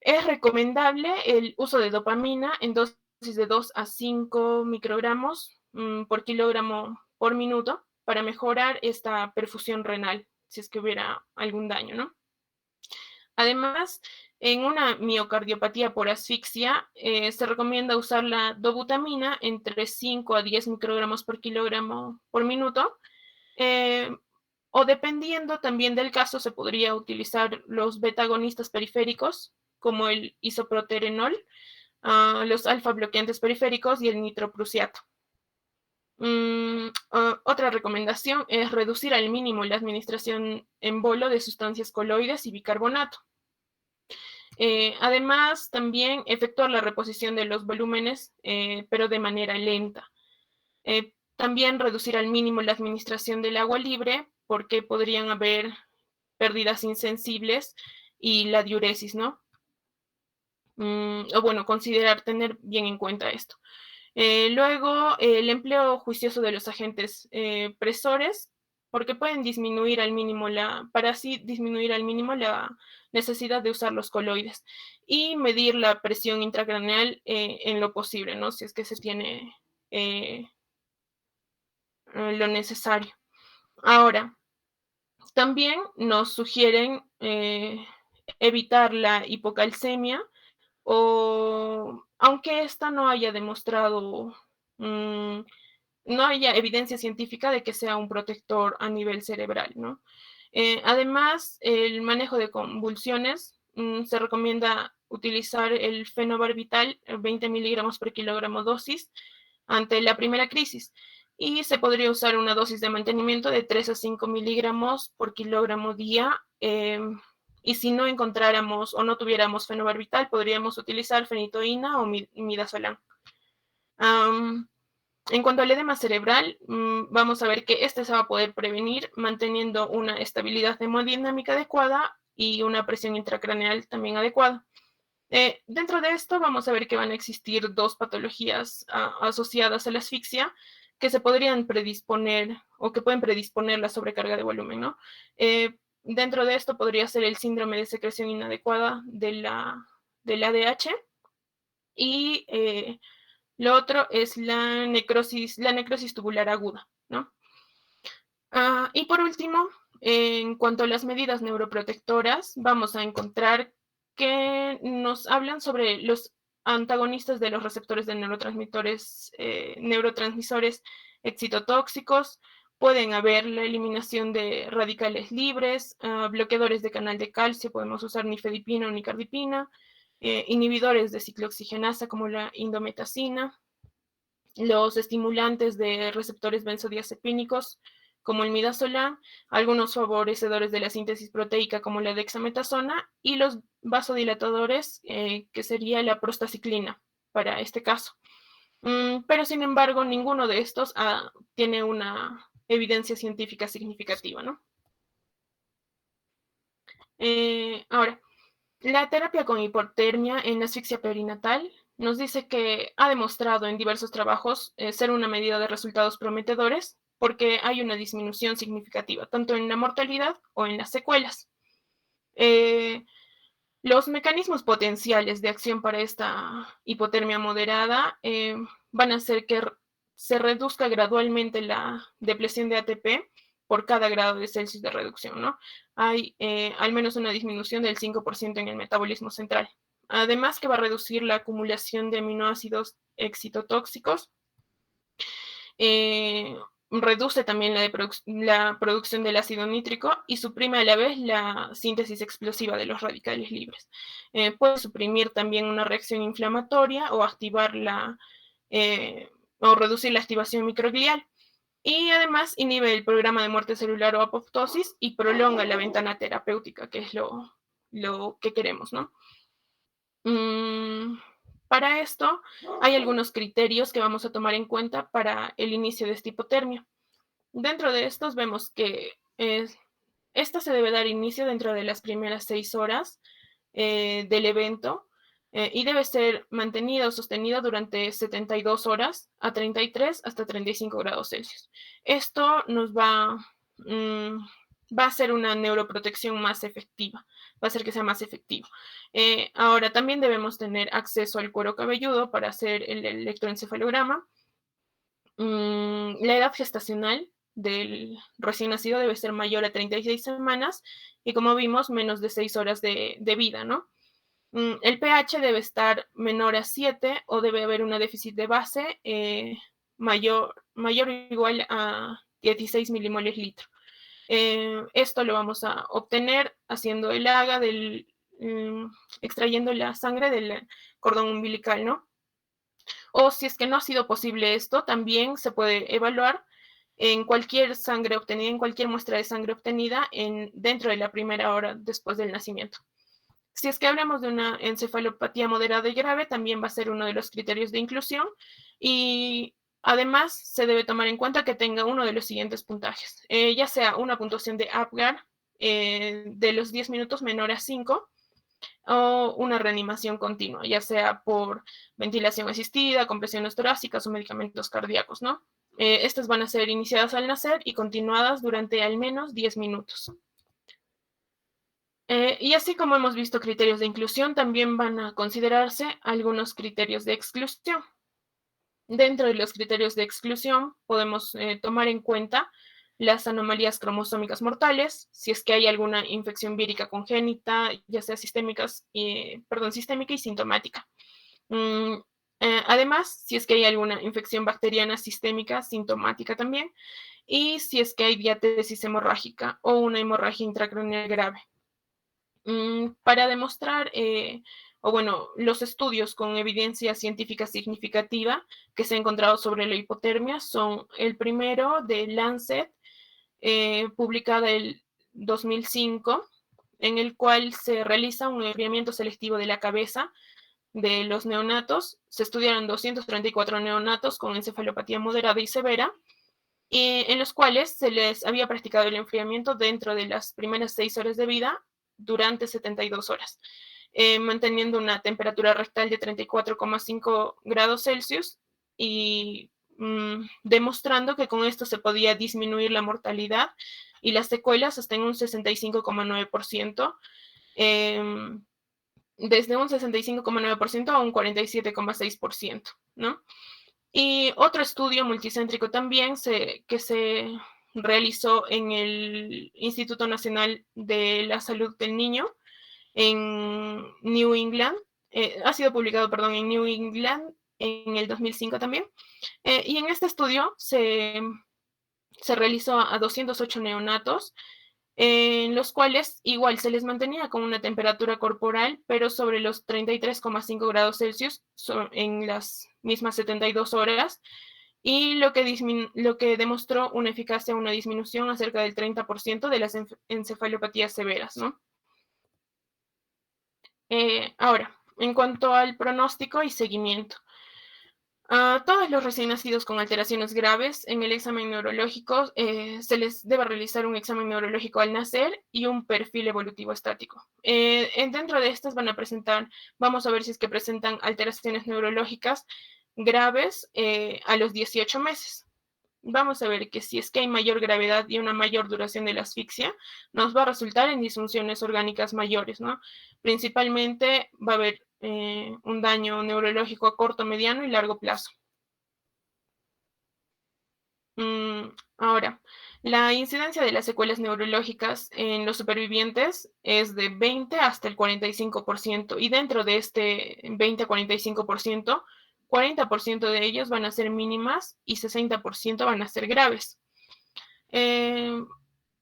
Es recomendable el uso de dopamina en dosis de 2 a 5 microgramos por kilogramo por minuto para mejorar esta perfusión renal, si es que hubiera algún daño, ¿no? Además, en una miocardiopatía por asfixia, se recomienda usar la dobutamina entre 5 a 10 microgramos por kilogramo por minuto, o dependiendo también del caso, se podría utilizar los beta-agonistas periféricos, como el isoproterenol, los alfa-bloqueantes periféricos y el nitroprusiato. Otra recomendación es reducir al mínimo la administración en bolo de sustancias coloides y bicarbonato. Además, también efectuar la reposición de los volúmenes, pero de manera lenta. También reducir al mínimo la administración del agua libre, porque podrían haber pérdidas insensibles y la diuresis, ¿no? O bueno, considerar tener bien en cuenta esto. Luego, el empleo juicioso de los agentes presores, porque pueden disminuir al mínimo para así disminuir al mínimo la necesidad de usar los coloides y medir la presión intracraneal en lo posible, ¿no? Si es que se tiene lo necesario. Ahora, también nos sugieren evitar la hipocalcemia, o aunque esta no haya demostrado, no haya evidencia científica de que sea un protector a nivel cerebral, ¿no? Además, el manejo de convulsiones, se recomienda utilizar el fenobarbital, 20 miligramos por kilogramo dosis, ante la primera crisis. Y se podría usar una dosis de mantenimiento de 3 a 5 miligramos por kilogramo día. Y si no encontráramos o no tuviéramos fenobarbital, podríamos utilizar fenitoína o midazolam. En cuanto al edema cerebral, vamos a ver que este se va a poder prevenir manteniendo una estabilidad hemodinámica adecuada y una presión intracraneal también adecuada. Dentro de esto vamos a ver que van a existir dos patologías asociadas a la asfixia que se podrían predisponer o que pueden predisponer la sobrecarga de volumen, ¿no? Dentro de esto podría ser el síndrome de secreción inadecuada del ADH y lo otro es la necrosis tubular aguda, ¿no? Y por último, en cuanto a las medidas neuroprotectoras, vamos a encontrar que nos hablan sobre los antagonistas de los receptores de neurotransmisores excitotóxicos. Pueden haber la eliminación de radicales libres, bloqueadores de canal de calcio, podemos usar nifedipina o nicardipina, inhibidores de ciclooxigenasa como la indometacina, los estimulantes de receptores benzodiazepínicos como el midazolam, algunos favorecedores de la síntesis proteica como la dexametasona y los vasodilatadores, que sería la prostaciclina para este caso. Pero sin embargo, ninguno de estos tiene una evidencia científica significativa, ¿no? Ahora, la terapia con hipotermia en asfixia perinatal nos dice que ha demostrado en diversos trabajos ser una medida de resultados prometedores porque hay una disminución significativa, tanto en la mortalidad o en las secuelas. Los mecanismos potenciales de acción para esta hipotermia moderada van a hacer que se reduzca gradualmente la depleción de ATP por cada grado de Celsius de reducción, ¿no? Hay al menos una disminución del 5% en el metabolismo central. Además que va a reducir la acumulación de aminoácidos excitotóxicos, reduce también la producción del ácido nítrico y suprime a la vez la síntesis explosiva de los radicales libres. Puede suprimir también una reacción inflamatoria o activar o reducir la activación microglial. Y además inhibe el programa de muerte celular o apoptosis y prolonga la ventana terapéutica, que es lo que queremos, ¿no? Para esto hay algunos criterios que vamos a tomar en cuenta para el inicio de esta hipotermia. Dentro de estos vemos que esta se debe dar inicio dentro de las primeras 6 horas del evento y debe ser mantenida o sostenida durante 72 horas a 33 hasta 35 grados Celsius. Esto nos va a ser una neuroprotección más efectiva, va a hacer que sea más efectivo. Ahora, también debemos tener acceso al cuero cabelludo para hacer el electroencefalograma. La edad gestacional del recién nacido debe ser mayor a 36 semanas y, como vimos, menos de 6 horas de vida, ¿no? El pH debe estar menor a 7 o debe haber una déficit de base mayor o igual a 16 milimoles litro. Esto lo vamos a obtener haciendo el AGA extrayendo la sangre del cordón umbilical, ¿no? O si es que no ha sido posible esto, también se puede evaluar en cualquier sangre obtenida, en cualquier muestra de sangre obtenida dentro de la primera hora después del nacimiento. Si es que hablamos de una encefalopatía moderada y grave, también va a ser uno de los criterios de inclusión y además se debe tomar en cuenta que tenga uno de los siguientes puntajes, ya sea una puntuación de APGAR de los 10 minutos menor a 5 o una reanimación continua, ya sea por ventilación asistida, compresiones torácicas o medicamentos cardíacos, ¿no? Estas van a ser iniciadas al nacer y continuadas durante al menos 10 minutos. Y así como hemos visto criterios de inclusión, también van a considerarse algunos criterios de exclusión. Dentro de los criterios de exclusión podemos tomar en cuenta las anomalías cromosómicas mortales, si es que hay alguna infección vírica congénita, ya sea sistémica y sintomática. Además, si es que hay alguna infección bacteriana sistémica sintomática también, y si es que hay diátesis hemorrágica o una hemorragia intracraneal grave. Para demostrar, los estudios con evidencia científica significativa que se ha encontrado sobre la hipotermia son el primero de Lancet, publicada el 2005, en el cual se realiza un enfriamiento selectivo de la cabeza de los neonatos. Se estudiaron 234 neonatos con encefalopatía moderada y severa, en los cuales se les había practicado el enfriamiento dentro de las primeras 6 horas de vida durante 72 horas, manteniendo una temperatura rectal de 34,5 grados Celsius y demostrando que con esto se podía disminuir la mortalidad y las secuelas hasta en un 65,9%, desde un 65,9% a un 47,6%, ¿no? Y otro estudio multicéntrico también que se realizó en el Instituto Nacional de la Salud del Niño en New England, ha sido publicado, perdón, en New England en el 2005 también. Y en este estudio se realizó a 208 neonatos, en los cuales igual se les mantenía con una temperatura corporal, pero sobre los 33,5 grados Celsius en las mismas 72 horas, y lo que demostró una eficacia, una disminución a cerca del 30% de las encefalopatías severas, ¿no? Ahora, en cuanto al pronóstico y seguimiento. A todos los recién nacidos con alteraciones graves, en el examen neurológico se les debe realizar un examen neurológico al nacer y un perfil evolutivo estático. Dentro de estas vamos a ver si es que presentan alteraciones neurológicas graves a los 18 meses. Vamos a ver que si es que hay mayor gravedad y una mayor duración de la asfixia, nos va a resultar en disfunciones orgánicas mayores, ¿no? Principalmente va a haber un daño neurológico a corto, mediano y largo plazo. Ahora, la incidencia de las secuelas neurológicas en los supervivientes es de 20 hasta el 45%, y dentro de este 20 a 45%, 40% de ellos van a ser mínimas y 60% van a ser graves.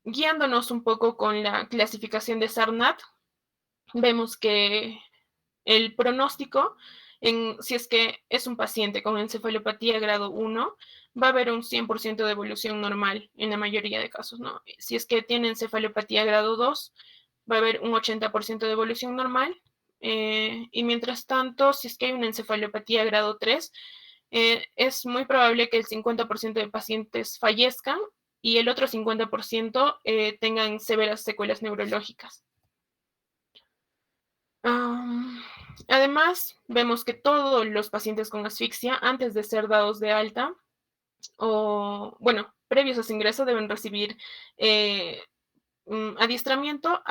Guiándonos un poco con la clasificación de Sarnat, vemos que el pronóstico, si es que es un paciente con encefalopatía grado 1, va a haber un 100% de evolución normal en la mayoría de casos, ¿no? Si es que tiene encefalopatía grado 2, va a haber un 80% de evolución normal. Y mientras tanto, si es que hay una encefalopatía grado 3, es muy probable que el 50% de pacientes fallezcan y el otro 50% tengan severas secuelas neurológicas. Además, vemos que todos los pacientes con asfixia, antes de ser dados de alta, previos a su ingreso, deben recibir adiestramiento,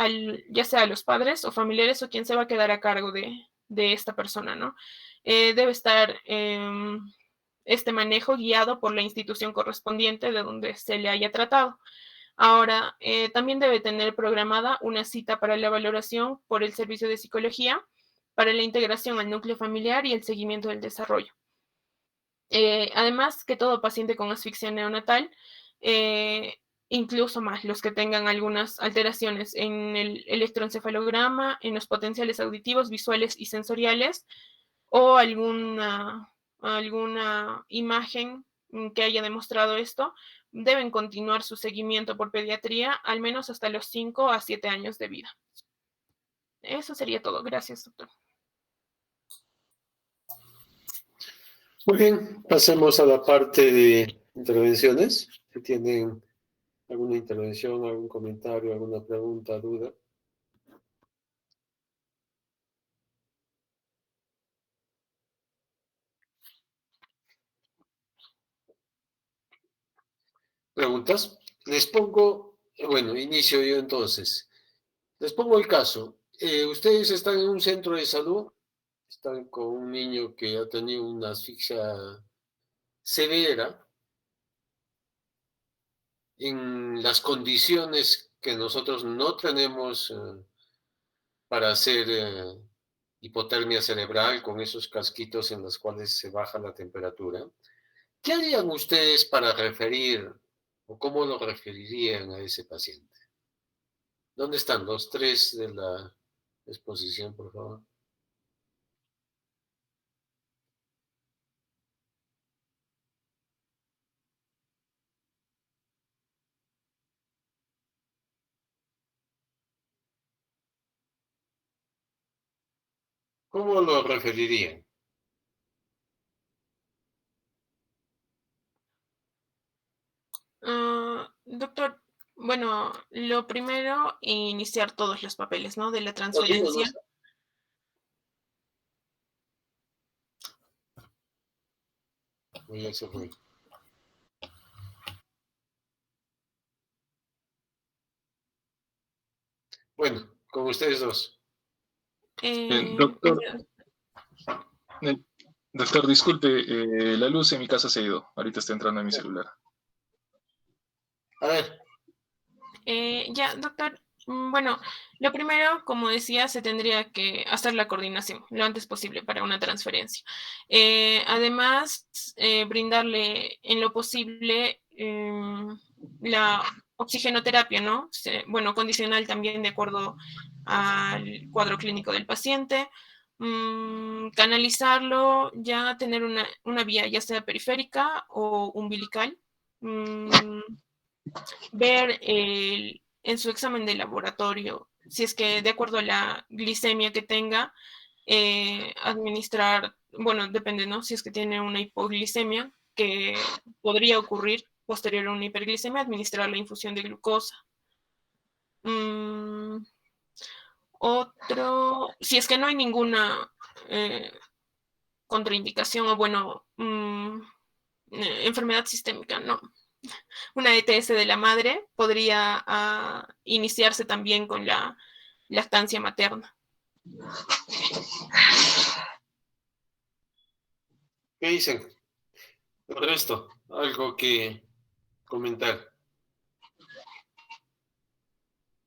ya sea a los padres o familiares o quien se va a quedar a cargo de esta persona, ¿no? Debe estar este manejo guiado por la institución correspondiente de donde se le haya tratado. Ahora, también debe tener programada una cita para la valoración por el servicio de psicología, para la integración al núcleo familiar y el seguimiento del desarrollo. Además, que todo paciente con asfixia neonatal, incluso más los que tengan algunas alteraciones en el electroencefalograma, en los potenciales auditivos, visuales y sensoriales, o alguna imagen que haya demostrado esto, deben continuar su seguimiento por pediatría al menos hasta los 5 a 7 años de vida. eso sería todo. Gracias, doctor. Muy bien, pasemos a la parte de intervenciones. Si tienen alguna intervención, algún comentario, alguna pregunta, duda. ¿Preguntas? Les pongo, bueno, inicio yo entonces. Les pongo el caso. Ustedes están en un centro de salud, están con un niño que ha tenido una asfixia severa en las condiciones que nosotros no tenemos para hacer hipotermia cerebral con esos casquitos en los cuales se baja la temperatura. ¿Qué harían ustedes para referir o cómo lo referirían a ese paciente? ¿Dónde están los tres de la exposición, por favor? ¿Cómo lo referirían? Doctor, bueno, lo primero, iniciar todos los papeles, ¿no? De la Rodrigo no transferencia. está. Ya se fue. Bueno, con ustedes dos. Doctor, Bueno, doctor, disculpe, la luz en mi casa se ha ido. Ahorita está entrando en mi celular. A ver, ya, doctor. Bueno, lo primero, como decía, se tendría que hacer la coordinación lo antes posible para una transferencia. Además, brindarle en lo posible la oxigenoterapia, ¿no? Bueno, condicional también de acuerdo al cuadro clínico del paciente. Canalizarlo, ya tener una vía, ya sea periférica o umbilical. Ver en su examen de laboratorio, si es que de acuerdo a la glicemia que tenga, administrar, bueno, depende, ¿no? Si es que tiene una hipoglicemia, que podría ocurrir posterior a una hiperglicemia, administrar la infusión de glucosa. Otro, si es que no hay ninguna contraindicación o, bueno, enfermedad sistémica, no, una ETS de la madre podría iniciarse también con la lactancia materna. ¿qué dicen? El resto, algo que comentar.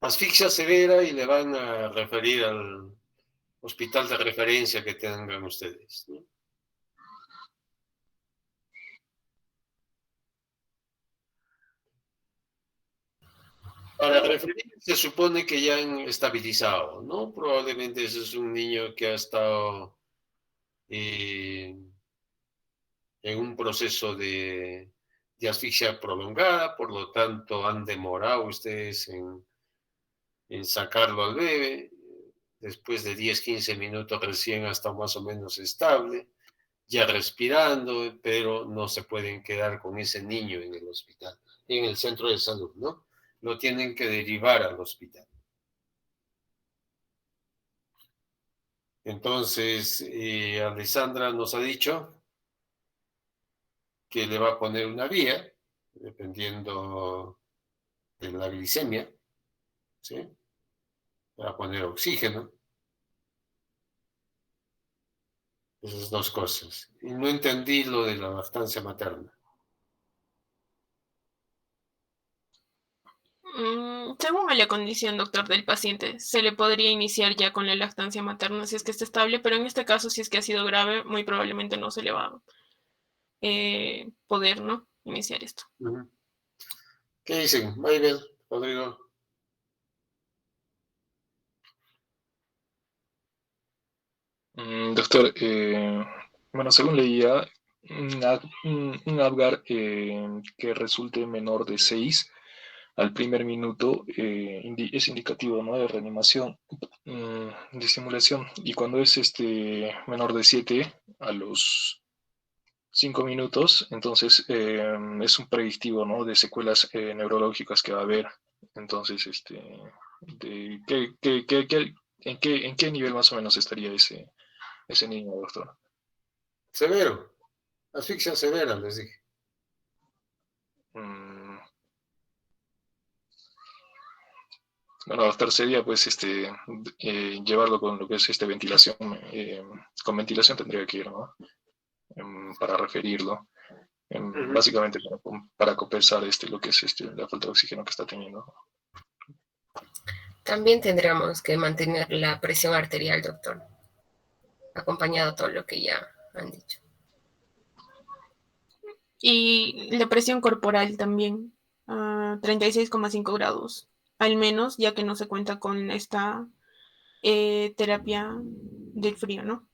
Asfixia severa y le van a referir al hospital de referencia que tengan ustedes, ¿no? Para referir se supone que ya han estabilizado, ¿no? Probablemente ese es un niño que ha estado eh, en un proceso de asfixia prolongada, por lo tanto han demorado ustedes en sacarlo al bebé. Después de 10, 15 minutos recién hasta más o menos estable, ya respirando, pero no se pueden quedar con ese niño en el hospital, en el centro de salud, ¿no? Lo tienen que derivar al hospital. Entonces, Alessandra nos ha dicho que le va a poner una vía, dependiendo de la glicemia, ¿sí? Le va a poner oxígeno, esas dos cosas. Y no entendí lo de la lactancia materna. Según la condición, doctor, del paciente, se le podría iniciar ya con la lactancia materna si es que está estable, pero en este caso, si es que ha sido grave, muy probablemente no se le va a poder, ¿no? Iniciar esto. ¿Qué dicen, Maybel, Rodrigo? Doctor, bueno, según leía, un Apgar que resulte menor de 6 al primer minuto es indicativo, ¿no?, de reanimación, de estimulación. Y cuando es menor de 7 a los 5 minutos, entonces es un predictivo, ¿no?, de secuelas neurológicas que va a haber. Entonces, ¿en qué nivel más o menos estaría ese niño, doctor? Severo. Asfixia severa, les dije. Bueno, doctor, sería pues llevarlo con lo que es ventilación. Con ventilación tendría que ir, ¿no? Para referirlo. Básicamente para compensar lo que es la falta de oxígeno que está teniendo. También tendríamos que mantener la presión arterial, doctor, acompañado de todo lo que ya han dicho. Y la presión corporal también, 36,5 grados, al menos, ya que no se cuenta con esta terapia del frío, ¿no?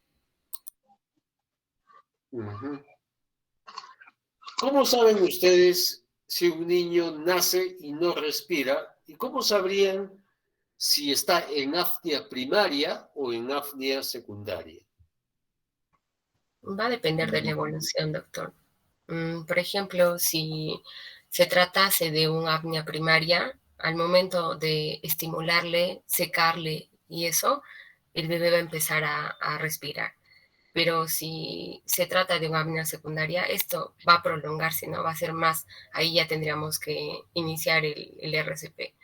¿Cómo saben ustedes si un niño nace y no respira? ¿Y cómo sabrían si está en apnea primaria o en apnea secundaria? Va a depender de la evolución, doctor. Por ejemplo, si se tratase de una apnea primaria, al momento de estimularle, secarle y eso, el bebé va a empezar a respirar. Pero si se trata de una apnea secundaria, esto va a prolongarse, ¿no? Va a ser más, ahí ya tendríamos que iniciar el RCP.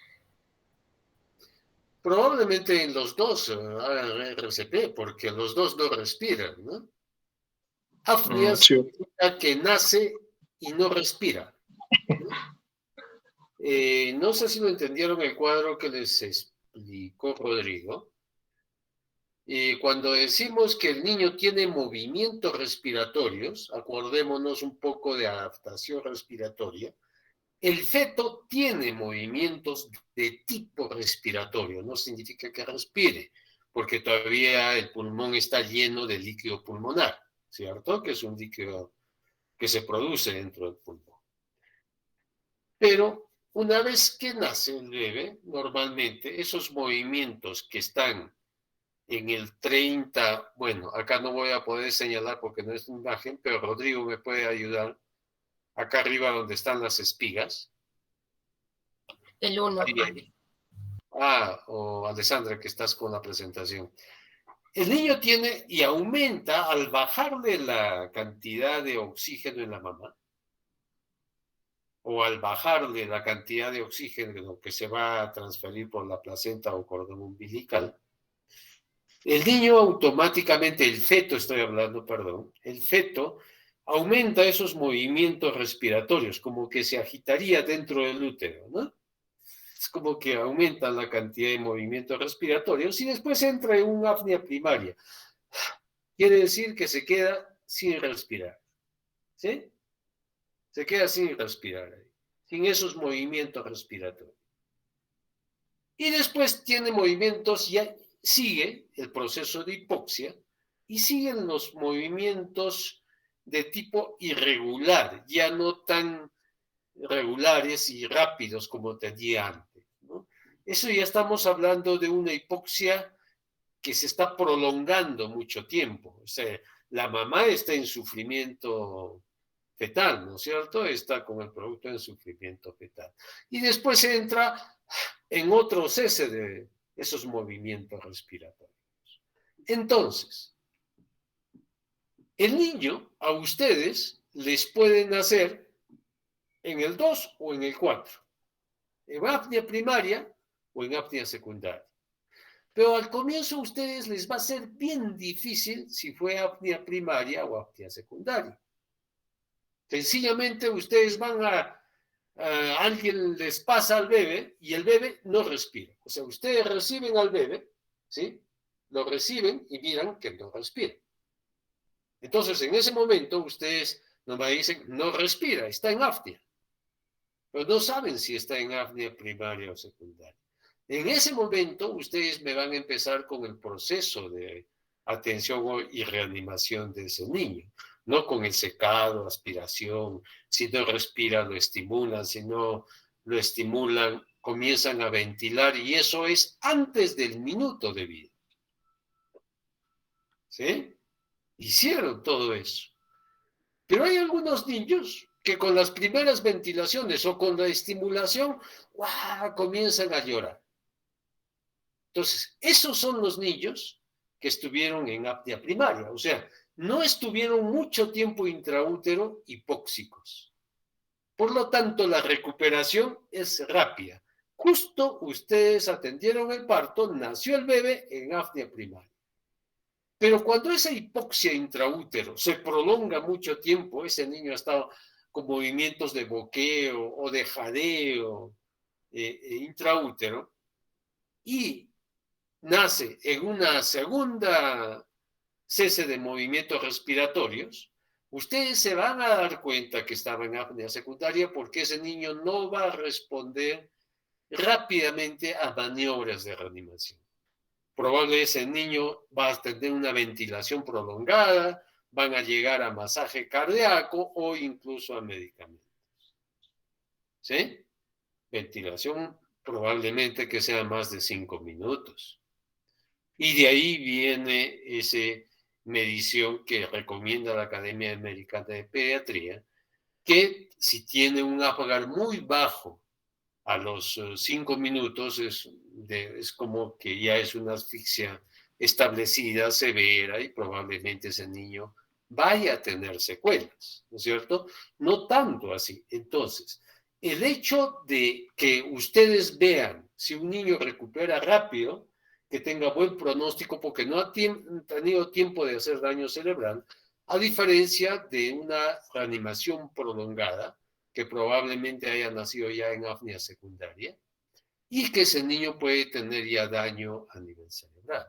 Probablemente en los dos hagan RCP, porque los dos no respiran, ¿no? Apnea Sí. significa que nace y no respira. No sé si lo entendieron el cuadro que les explicó Rodrigo. Cuando decimos que el niño tiene movimientos respiratorios, acordémonos un poco de adaptación respiratoria, el feto tiene movimientos de tipo respiratorio, no significa que respire, porque todavía el pulmón está lleno de líquido pulmonar, ¿cierto? Que es un líquido que se produce dentro del pulmón. Pero una vez que nace el bebé, normalmente esos movimientos que están en el 30, bueno, acá no voy a poder señalar porque no es una imagen, pero Rodrigo me puede ayudar, acá arriba donde están las espigas. El 1, vale. O Alessandra, que estás con la presentación. El niño tiene y aumenta al bajarle la cantidad de oxígeno en la mamá, o al bajarle la cantidad de oxígeno que se va a transferir por la placenta o cordón umbilical. El niño automáticamente, el feto estoy hablando, perdón, el feto aumenta esos movimientos respiratorios, como que se agitaría dentro del útero, ¿no? Es como que aumenta la cantidad de movimientos respiratorios y después entra en una apnea primaria. Quiere decir que se queda sin respirar, ¿sí? Se queda sin respirar ahí, sin esos movimientos respiratorios. Y después tiene movimientos, ya sigue el proceso de hipoxia y siguen los movimientos de tipo irregular, ya no tan regulares y rápidos como tenía antes, ¿no? Eso ya estamos hablando de una hipoxia que se está prolongando mucho tiempo. O sea, la mamá está en sufrimiento fetal, ¿no es cierto? Está con el producto en sufrimiento fetal. Y después entra en otro cese de esos movimientos respiratorios. Entonces, el niño a ustedes les puede nacer en el 2 o en el 4, en apnea primaria o en apnea secundaria. Pero al comienzo a ustedes les va a ser bien difícil si fue apnea primaria o apnea secundaria. Sencillamente ustedes van alguien les pasa al bebé y el bebé no respira. O sea, ustedes reciben al bebé, ¿sí? Lo reciben y miran que no respira. Entonces, en ese momento, ustedes nos dicen, no respira, está en apnea. Pero no saben si está en apnea primaria o secundaria. En ese momento, ustedes me van a empezar con el proceso de atención y reanimación de ese niño. No con el secado, aspiración, si no respira lo estimulan, si no lo estimulan, comienzan a ventilar y eso es antes del minuto de vida. ¿Sí? Hicieron todo eso. Pero hay algunos niños que con las primeras ventilaciones o con la estimulación, ¡guau!, comienzan a llorar. Entonces, esos son los niños que estuvieron en apnea primaria, o sea, no estuvieron mucho tiempo intraútero hipóxicos. Por lo tanto, la recuperación es rápida. Justo ustedes atendieron el parto, nació el bebé en apnea primaria. Pero cuando esa hipoxia intraútero se prolonga mucho tiempo, ese niño ha estado con movimientos de boqueo o de jadeo intraútero y nace en una segunda cese de movimientos respiratorios, ustedes se van a dar cuenta que estaba en apnea secundaria porque ese niño no va a responder rápidamente a maniobras de reanimación. Probablemente ese niño va a tener una ventilación prolongada, van a llegar a masaje cardíaco o incluso a medicamentos. ¿Sí? Ventilación probablemente que sea más de 5 minutos. Y de ahí viene esa medición que recomienda la Academia Americana de Pediatría, que si tiene un Apgar muy bajo a los 5 minutos, es como que ya es una asfixia establecida, severa, y probablemente ese niño vaya a tener secuelas, ¿no es cierto? No tanto así. Entonces, el hecho de que ustedes vean si un niño recupera rápido, que tenga buen pronóstico porque no ha tenido tiempo de hacer daño cerebral, a diferencia de una reanimación prolongada, que probablemente haya nacido ya en apnea secundaria, y que ese niño puede tener ya daño a nivel cerebral.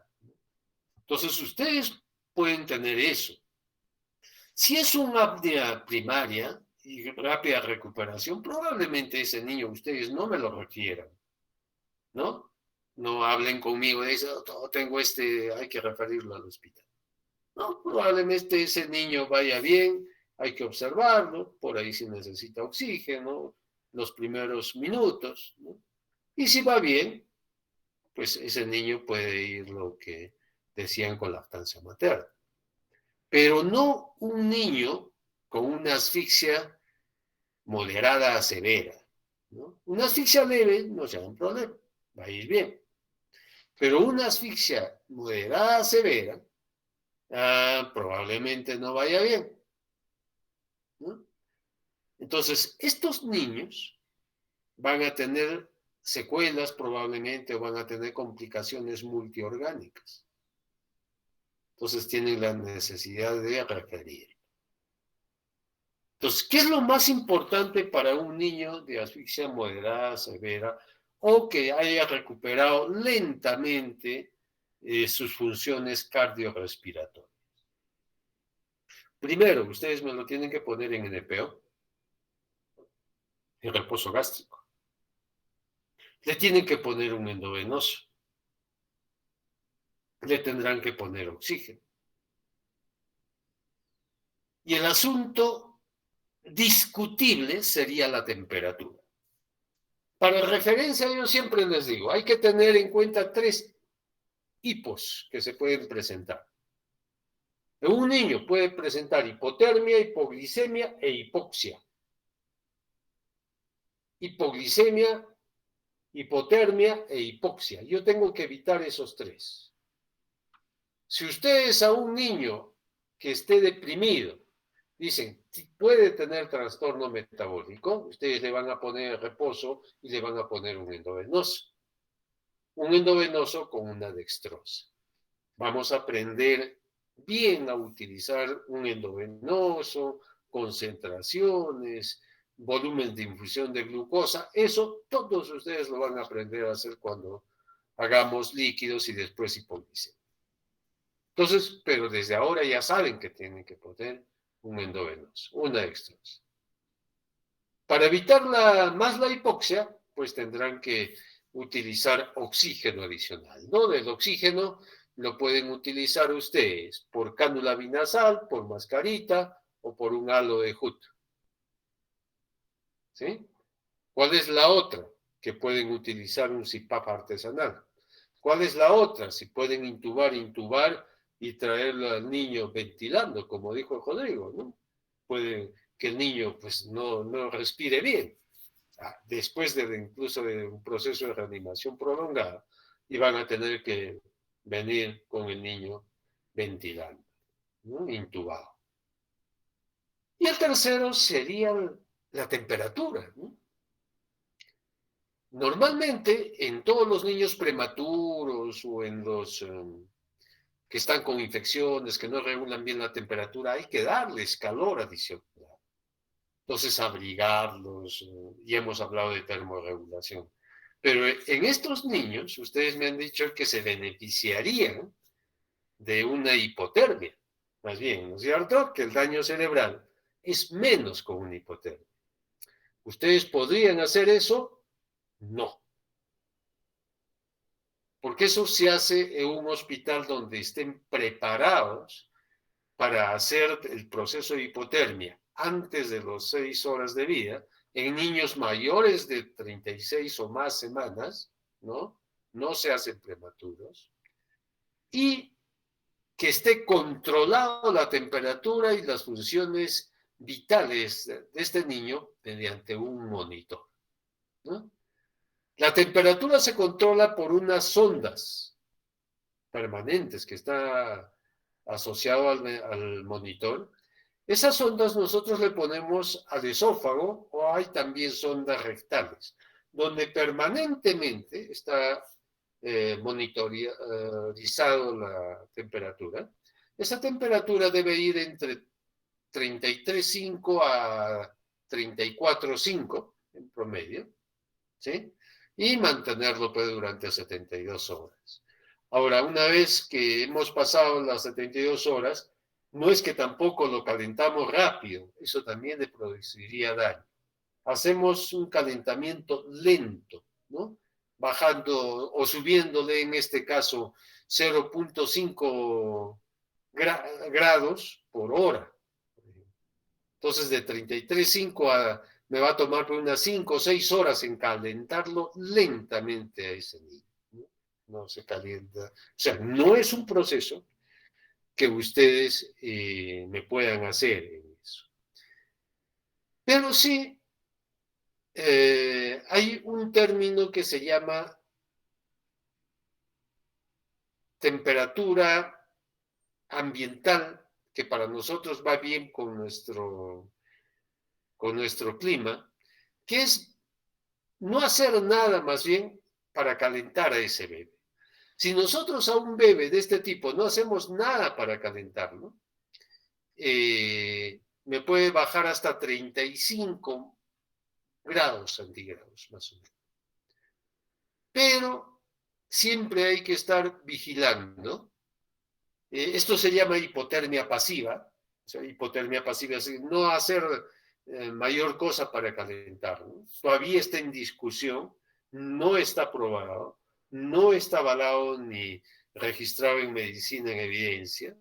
Entonces, ustedes pueden tener eso. Si es una apnea primaria y rápida recuperación, probablemente ese niño ustedes no me lo requieran, ¿no? No hablen conmigo de eso, oh, tengo hay que referirlo al hospital. No, probablemente ese niño vaya bien, hay que observarlo, por ahí si necesita oxígeno, los primeros minutos, ¿no? Y si va bien, pues ese niño puede ir lo que decían con lactancia materna. Pero no un niño con una asfixia moderada a severa, ¿no? Una asfixia leve no será un problema, va a ir bien. Pero una asfixia moderada a severa, probablemente no vaya bien, ¿no? Entonces, estos niños van a tener secuelas probablemente o van a tener complicaciones multiorgánicas. Entonces, tienen la necesidad de referir. Entonces, ¿qué es lo más importante para un niño de asfixia moderada, severa, o que haya recuperado lentamente sus funciones cardiorrespiratorias? Primero, ustedes me lo tienen que poner en NPO, en reposo gástrico. Le tienen que poner un endovenoso. Le tendrán que poner oxígeno. Y el asunto discutible sería la temperatura. Para referencia, yo siempre les digo, hay que tener en cuenta 3 hipos que se pueden presentar. Un niño puede presentar hipotermia, hipoglicemia e hipoxia. Hipoglicemia, hipotermia e hipoxia. Yo tengo que evitar esos 3. Si ustedes a un niño que esté deprimido dicen, puede tener trastorno metabólico, ustedes le van a poner reposo y le van a poner un endovenoso. Un endovenoso con una dextrosa. Vamos a aprender bien a utilizar un endovenoso, concentraciones, volumen de infusión de glucosa. Eso todos ustedes lo van a aprender a hacer cuando hagamos líquidos y después hipoglicemia. Entonces, pero desde ahora ya saben que tienen que poner un endovenoso, una dextrosa. Para evitar más la hipoxia, pues tendrán que utilizar oxígeno adicional, ¿no? Del oxígeno lo pueden utilizar ustedes por cánula binasal, por mascarita o por un halo de Huth. ¿Sí? ¿Cuál es la otra? Que pueden utilizar un CPAP artesanal. ¿Cuál es la otra? Si pueden intubar y traerlo al niño ventilando, como dijo Rodrigo, ¿no? Puede que el niño pues no respire bien. Después incluso de un proceso de reanimación prolongada, y van a tener que venir con el niño ventilando, ¿no? Intubado. Y el tercero sería la temperatura, ¿no? Normalmente en todos los niños prematuros o en los que están con infecciones, que no regulan bien la temperatura, hay que darles calor adicional. Entonces, abrigarlos, y hemos hablado de termorregulación. Pero en estos niños, ustedes me han dicho que se beneficiarían de una hipotermia. Más bien, ¿no es cierto? Que el daño cerebral es menos con una hipotermia. ¿Ustedes podrían hacer eso? No. Porque eso se hace en un hospital donde estén preparados para hacer el proceso de hipotermia antes de las 6 horas de vida, en niños mayores de 36 o más semanas, ¿no? No se hacen prematuros, y que esté controlado la temperatura y las funciones vitales de este niño mediante un monitor, ¿no? La temperatura se controla por unas sondas permanentes que está asociado al monitor. Esas sondas nosotros le ponemos al esófago, o hay también sondas rectales, donde permanentemente está monitorizado la temperatura. Esa temperatura debe ir entre 33,5 a 34,5 en promedio, ¿sí? Y mantenerlo pues, durante 72 horas. Ahora, una vez que hemos pasado las 72 horas, no es que tampoco lo calentamos rápido, eso también le produciría daño. Hacemos un calentamiento lento, ¿no? Bajando o subiéndole en este caso 0,5 grados por hora. Entonces de 33,5 me va a tomar unas 5 o 6 horas en calentarlo lentamente a ese niño. No se calienta. O sea, no es un proceso que ustedes me puedan hacer en eso. Pero sí, hay un término que se llama temperatura ambiental, que para nosotros va bien con nuestro clima, que es no hacer nada más bien para calentar a ese bebé. Si nosotros a un bebé de este tipo no hacemos nada para calentarlo, me puede bajar hasta 35 grados centígrados, más o menos. Pero siempre hay que estar vigilando. Esto se llama hipotermia pasiva. O sea, hipotermia pasiva es no hacer mayor cosa para calentar, ¿no? Todavía está en discusión, no está probado, no está avalado ni registrado en medicina en evidencia.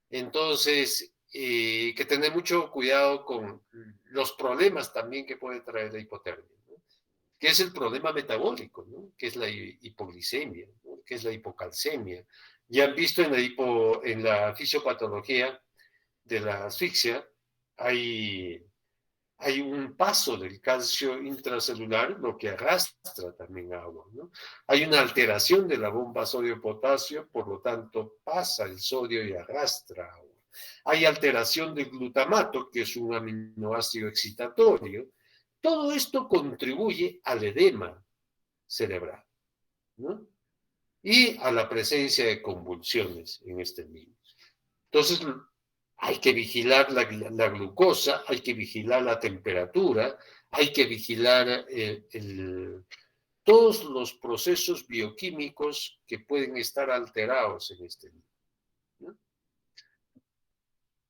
Entonces, que tener mucho cuidado con los problemas también que puede traer la hipotermia, ¿no? Que es el problema metabólico, ¿no? Que es la hipoglicemia, ¿no? Que es la hipocalcemia. Ya han visto en la fisiopatología de la asfixia, hay un paso del calcio intracelular, lo que arrastra también agua, ¿no? Hay una alteración de la bomba sodio-potasio, por lo tanto pasa el sodio y arrastra agua. Hay alteración del glutamato, que es un aminoácido excitatorio. Todo esto contribuye al edema cerebral, ¿no? Y a la presencia de convulsiones en este niño. Entonces, hay que vigilar la glucosa, hay que vigilar la temperatura, hay que vigilar todos los procesos bioquímicos que pueden estar alterados en este niño, ¿no?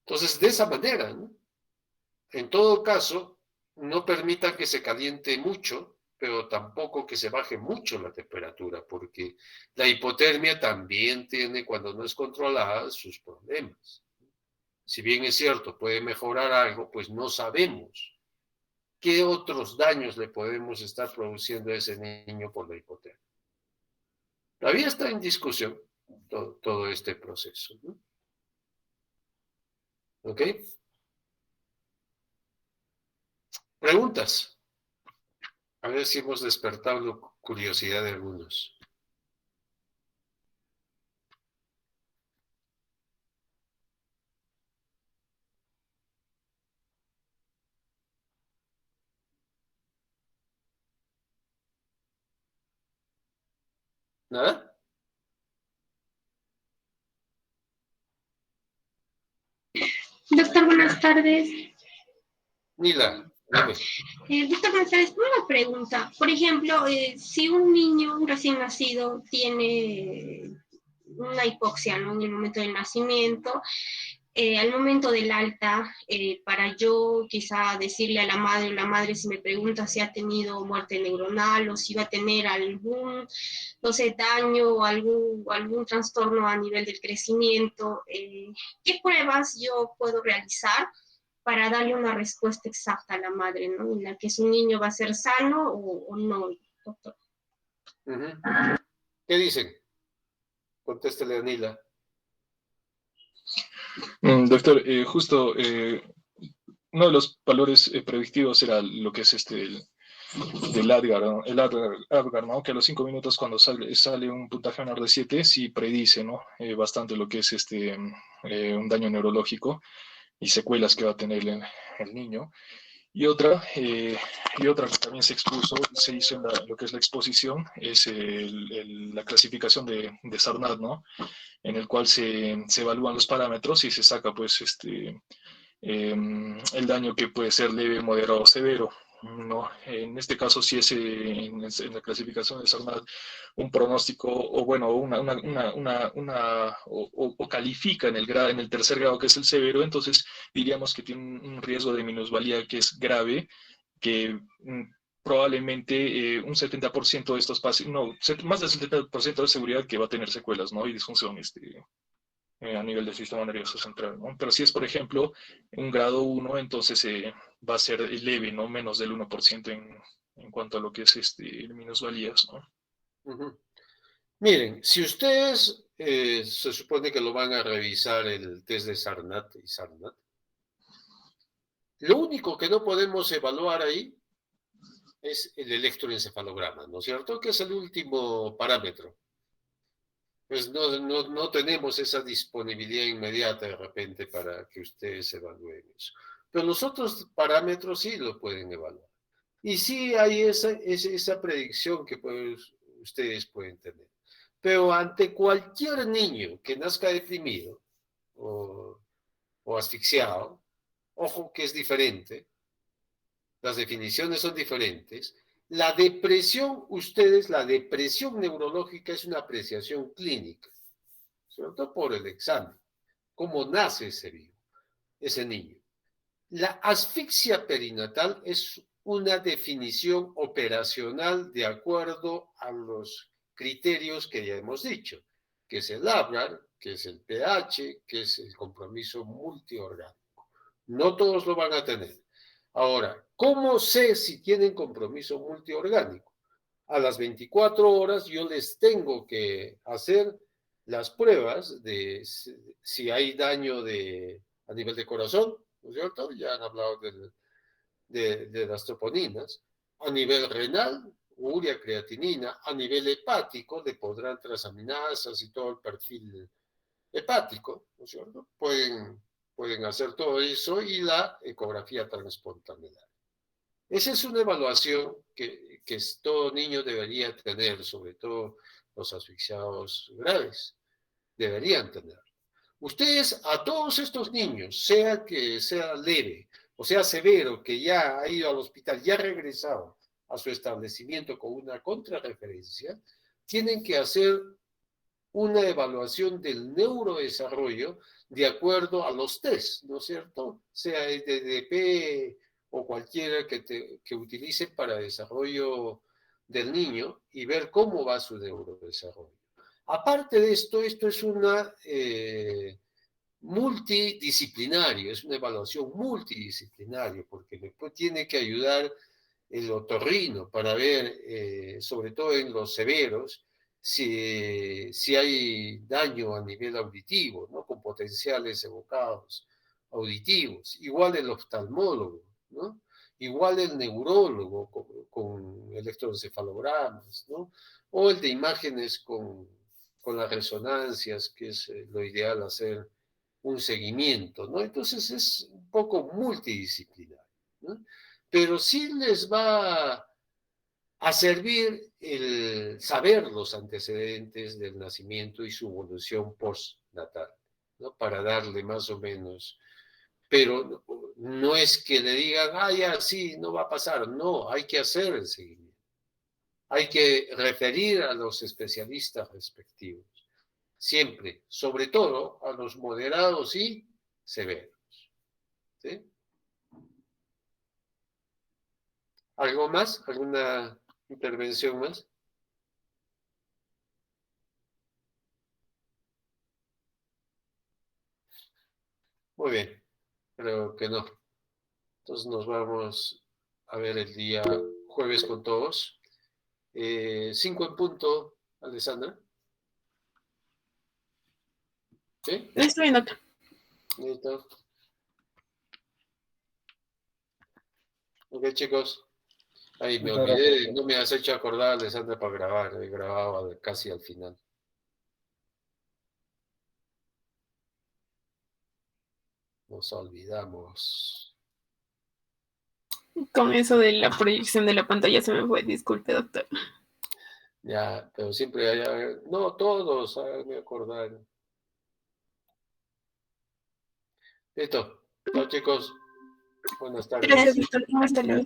Entonces, de esa manera, ¿no? En todo caso, no permitan que se caliente mucho, pero tampoco que se baje mucho la temperatura, porque la hipotermia también tiene, cuando no es controlada, sus problemas. Si bien es cierto, puede mejorar algo, pues no sabemos ¿qué otros daños le podemos estar produciendo a ese niño por la hipotermia? Todavía está en discusión todo este proceso, ¿no? ¿Ok? Preguntas. A ver si hemos despertado curiosidad de algunos. ¿Nada? Doctor, buenas tardes. Nila, dime. Doctor, buenas tardes. Una pregunta. Por ejemplo, si un niño recién nacido tiene una hipoxia, ¿no?, en el momento del nacimiento, al momento del alta, para yo quizá decirle a la madre, o la madre si me pregunta si ha tenido muerte neuronal o si va a tener algún, no sé, daño o algún trastorno a nivel del crecimiento, ¿qué pruebas yo puedo realizar para darle una respuesta exacta a la madre, ¿no?, en la que su niño va a ser sano o no, doctor? ¿Qué dicen? Contéstele a Nila. Doctor, justo uno de los valores predictivos era lo que es del Apgar, ¿no? El Apgar, ¿no? Que a los 5 minutos cuando sale un puntaje menor de 7, sí predice, ¿no? Bastante lo que es un daño neurológico y secuelas que va a tener el niño. Y otra que también se hizo en lo que es la exposición, es la clasificación de Sarnat, ¿no? En el cual se evalúan los parámetros y se saca, pues, el daño que puede ser leve, moderado o severo, ¿no? En este caso, sí es en la clasificación de Sarnat un pronóstico, o bueno, o califica en el tercer grado, que es el severo, entonces diríamos que tiene un riesgo de minusvalía que es grave, que probablemente un 70% de estos pacientes, no, más del 70% de seguridad que va a tener secuelas, ¿no? Y disfunción a nivel del sistema nervioso central, ¿no? Pero si es, por ejemplo, un grado 1, entonces va a ser leve, ¿no? Menos del 1% en cuanto a lo que es minusvalías, ¿no? Miren, si ustedes se supone que lo van a revisar el test de Sarnat y Sarnat, lo único que no podemos evaluar ahí es el electroencefalograma, ¿no es cierto? Que es el último parámetro. Pues no tenemos esa disponibilidad inmediata de repente para que ustedes evalúen eso. Pero los otros parámetros sí lo pueden evaluar. Y sí hay esa predicción que pues, ustedes pueden tener. Pero ante cualquier niño que nazca deprimido o asfixiado, ojo que es diferente, las definiciones son diferentes. La depresión neurológica es una apreciación clínica, ¿cierto? Por el examen. ¿Cómo nace ese niño? La asfixia perinatal es una definición operacional de acuerdo a los criterios que ya hemos dicho, que es el Apgar, que es el pH, que es el compromiso multiorgánico. No todos lo van a tener. Ahora, ¿cómo sé si tienen compromiso multiorgánico? A las 24 horas yo les tengo que hacer las pruebas de si hay daño a nivel de corazón, ¿no es cierto? Ya han hablado de las troponinas. A nivel renal, urea, creatinina. A nivel hepático, le podrán transaminasas y todo el perfil hepático, ¿no es cierto? Pueden hacer todo eso y la ecografía transespontánea. Esa es una evaluación que todo niño debería tener, sobre todo los asfixiados graves, deberían tener. Ustedes a todos estos niños, sea que sea leve o sea severo, que ya ha ido al hospital, ya ha regresado a su establecimiento con una contrarreferencia, tienen que hacer una evaluación del neurodesarrollo de acuerdo a los test, ¿no es cierto? Sea el DDP o cualquiera que utilice para desarrollo del niño y ver cómo va su neurodesarrollo. Aparte de esto es multidisciplinario, es una evaluación multidisciplinaria, porque después tiene que ayudar el otorrino para ver, sobre todo en los severos, si hay daño a nivel auditivo, ¿no? Con potenciales evocados auditivos. Igual el oftalmólogo, ¿no? Igual el neurólogo con electroencefalogramas, ¿no? O el de imágenes con las resonancias, que es lo ideal hacer un seguimiento, ¿no? Entonces es un poco multidisciplinario, ¿no? Pero sí les va a servir el saber los antecedentes del nacimiento y su evolución postnatal, ¿no? Para darle más o menos, pero no es que le digan, ah, ya, sí, no va a pasar, no, hay que hacer el seguimiento, hay que referir a los especialistas respectivos, siempre, sobre todo a los moderados y severos, ¿sí? ¿Algo más? ¿Alguna intervención más? Muy bien, creo que no. Entonces nos vamos a ver el día jueves con todos. 5 en punto, Alessandra. ¿Sí? Estoy bien, doctor. Listo. Ok, chicos. Ahí me Muchas olvidé, gracias. no me has hecho acordar, Alessandra, para grabar. He grabado casi al final. Nos olvidamos. Con eso de la proyección de la pantalla se me fue. Disculpe, doctor. Ya, pero siempre hay... No, todos, háganme acordar. Listo. Chao, chicos. Buenas tardes. Gracias, doctor. Hasta luego.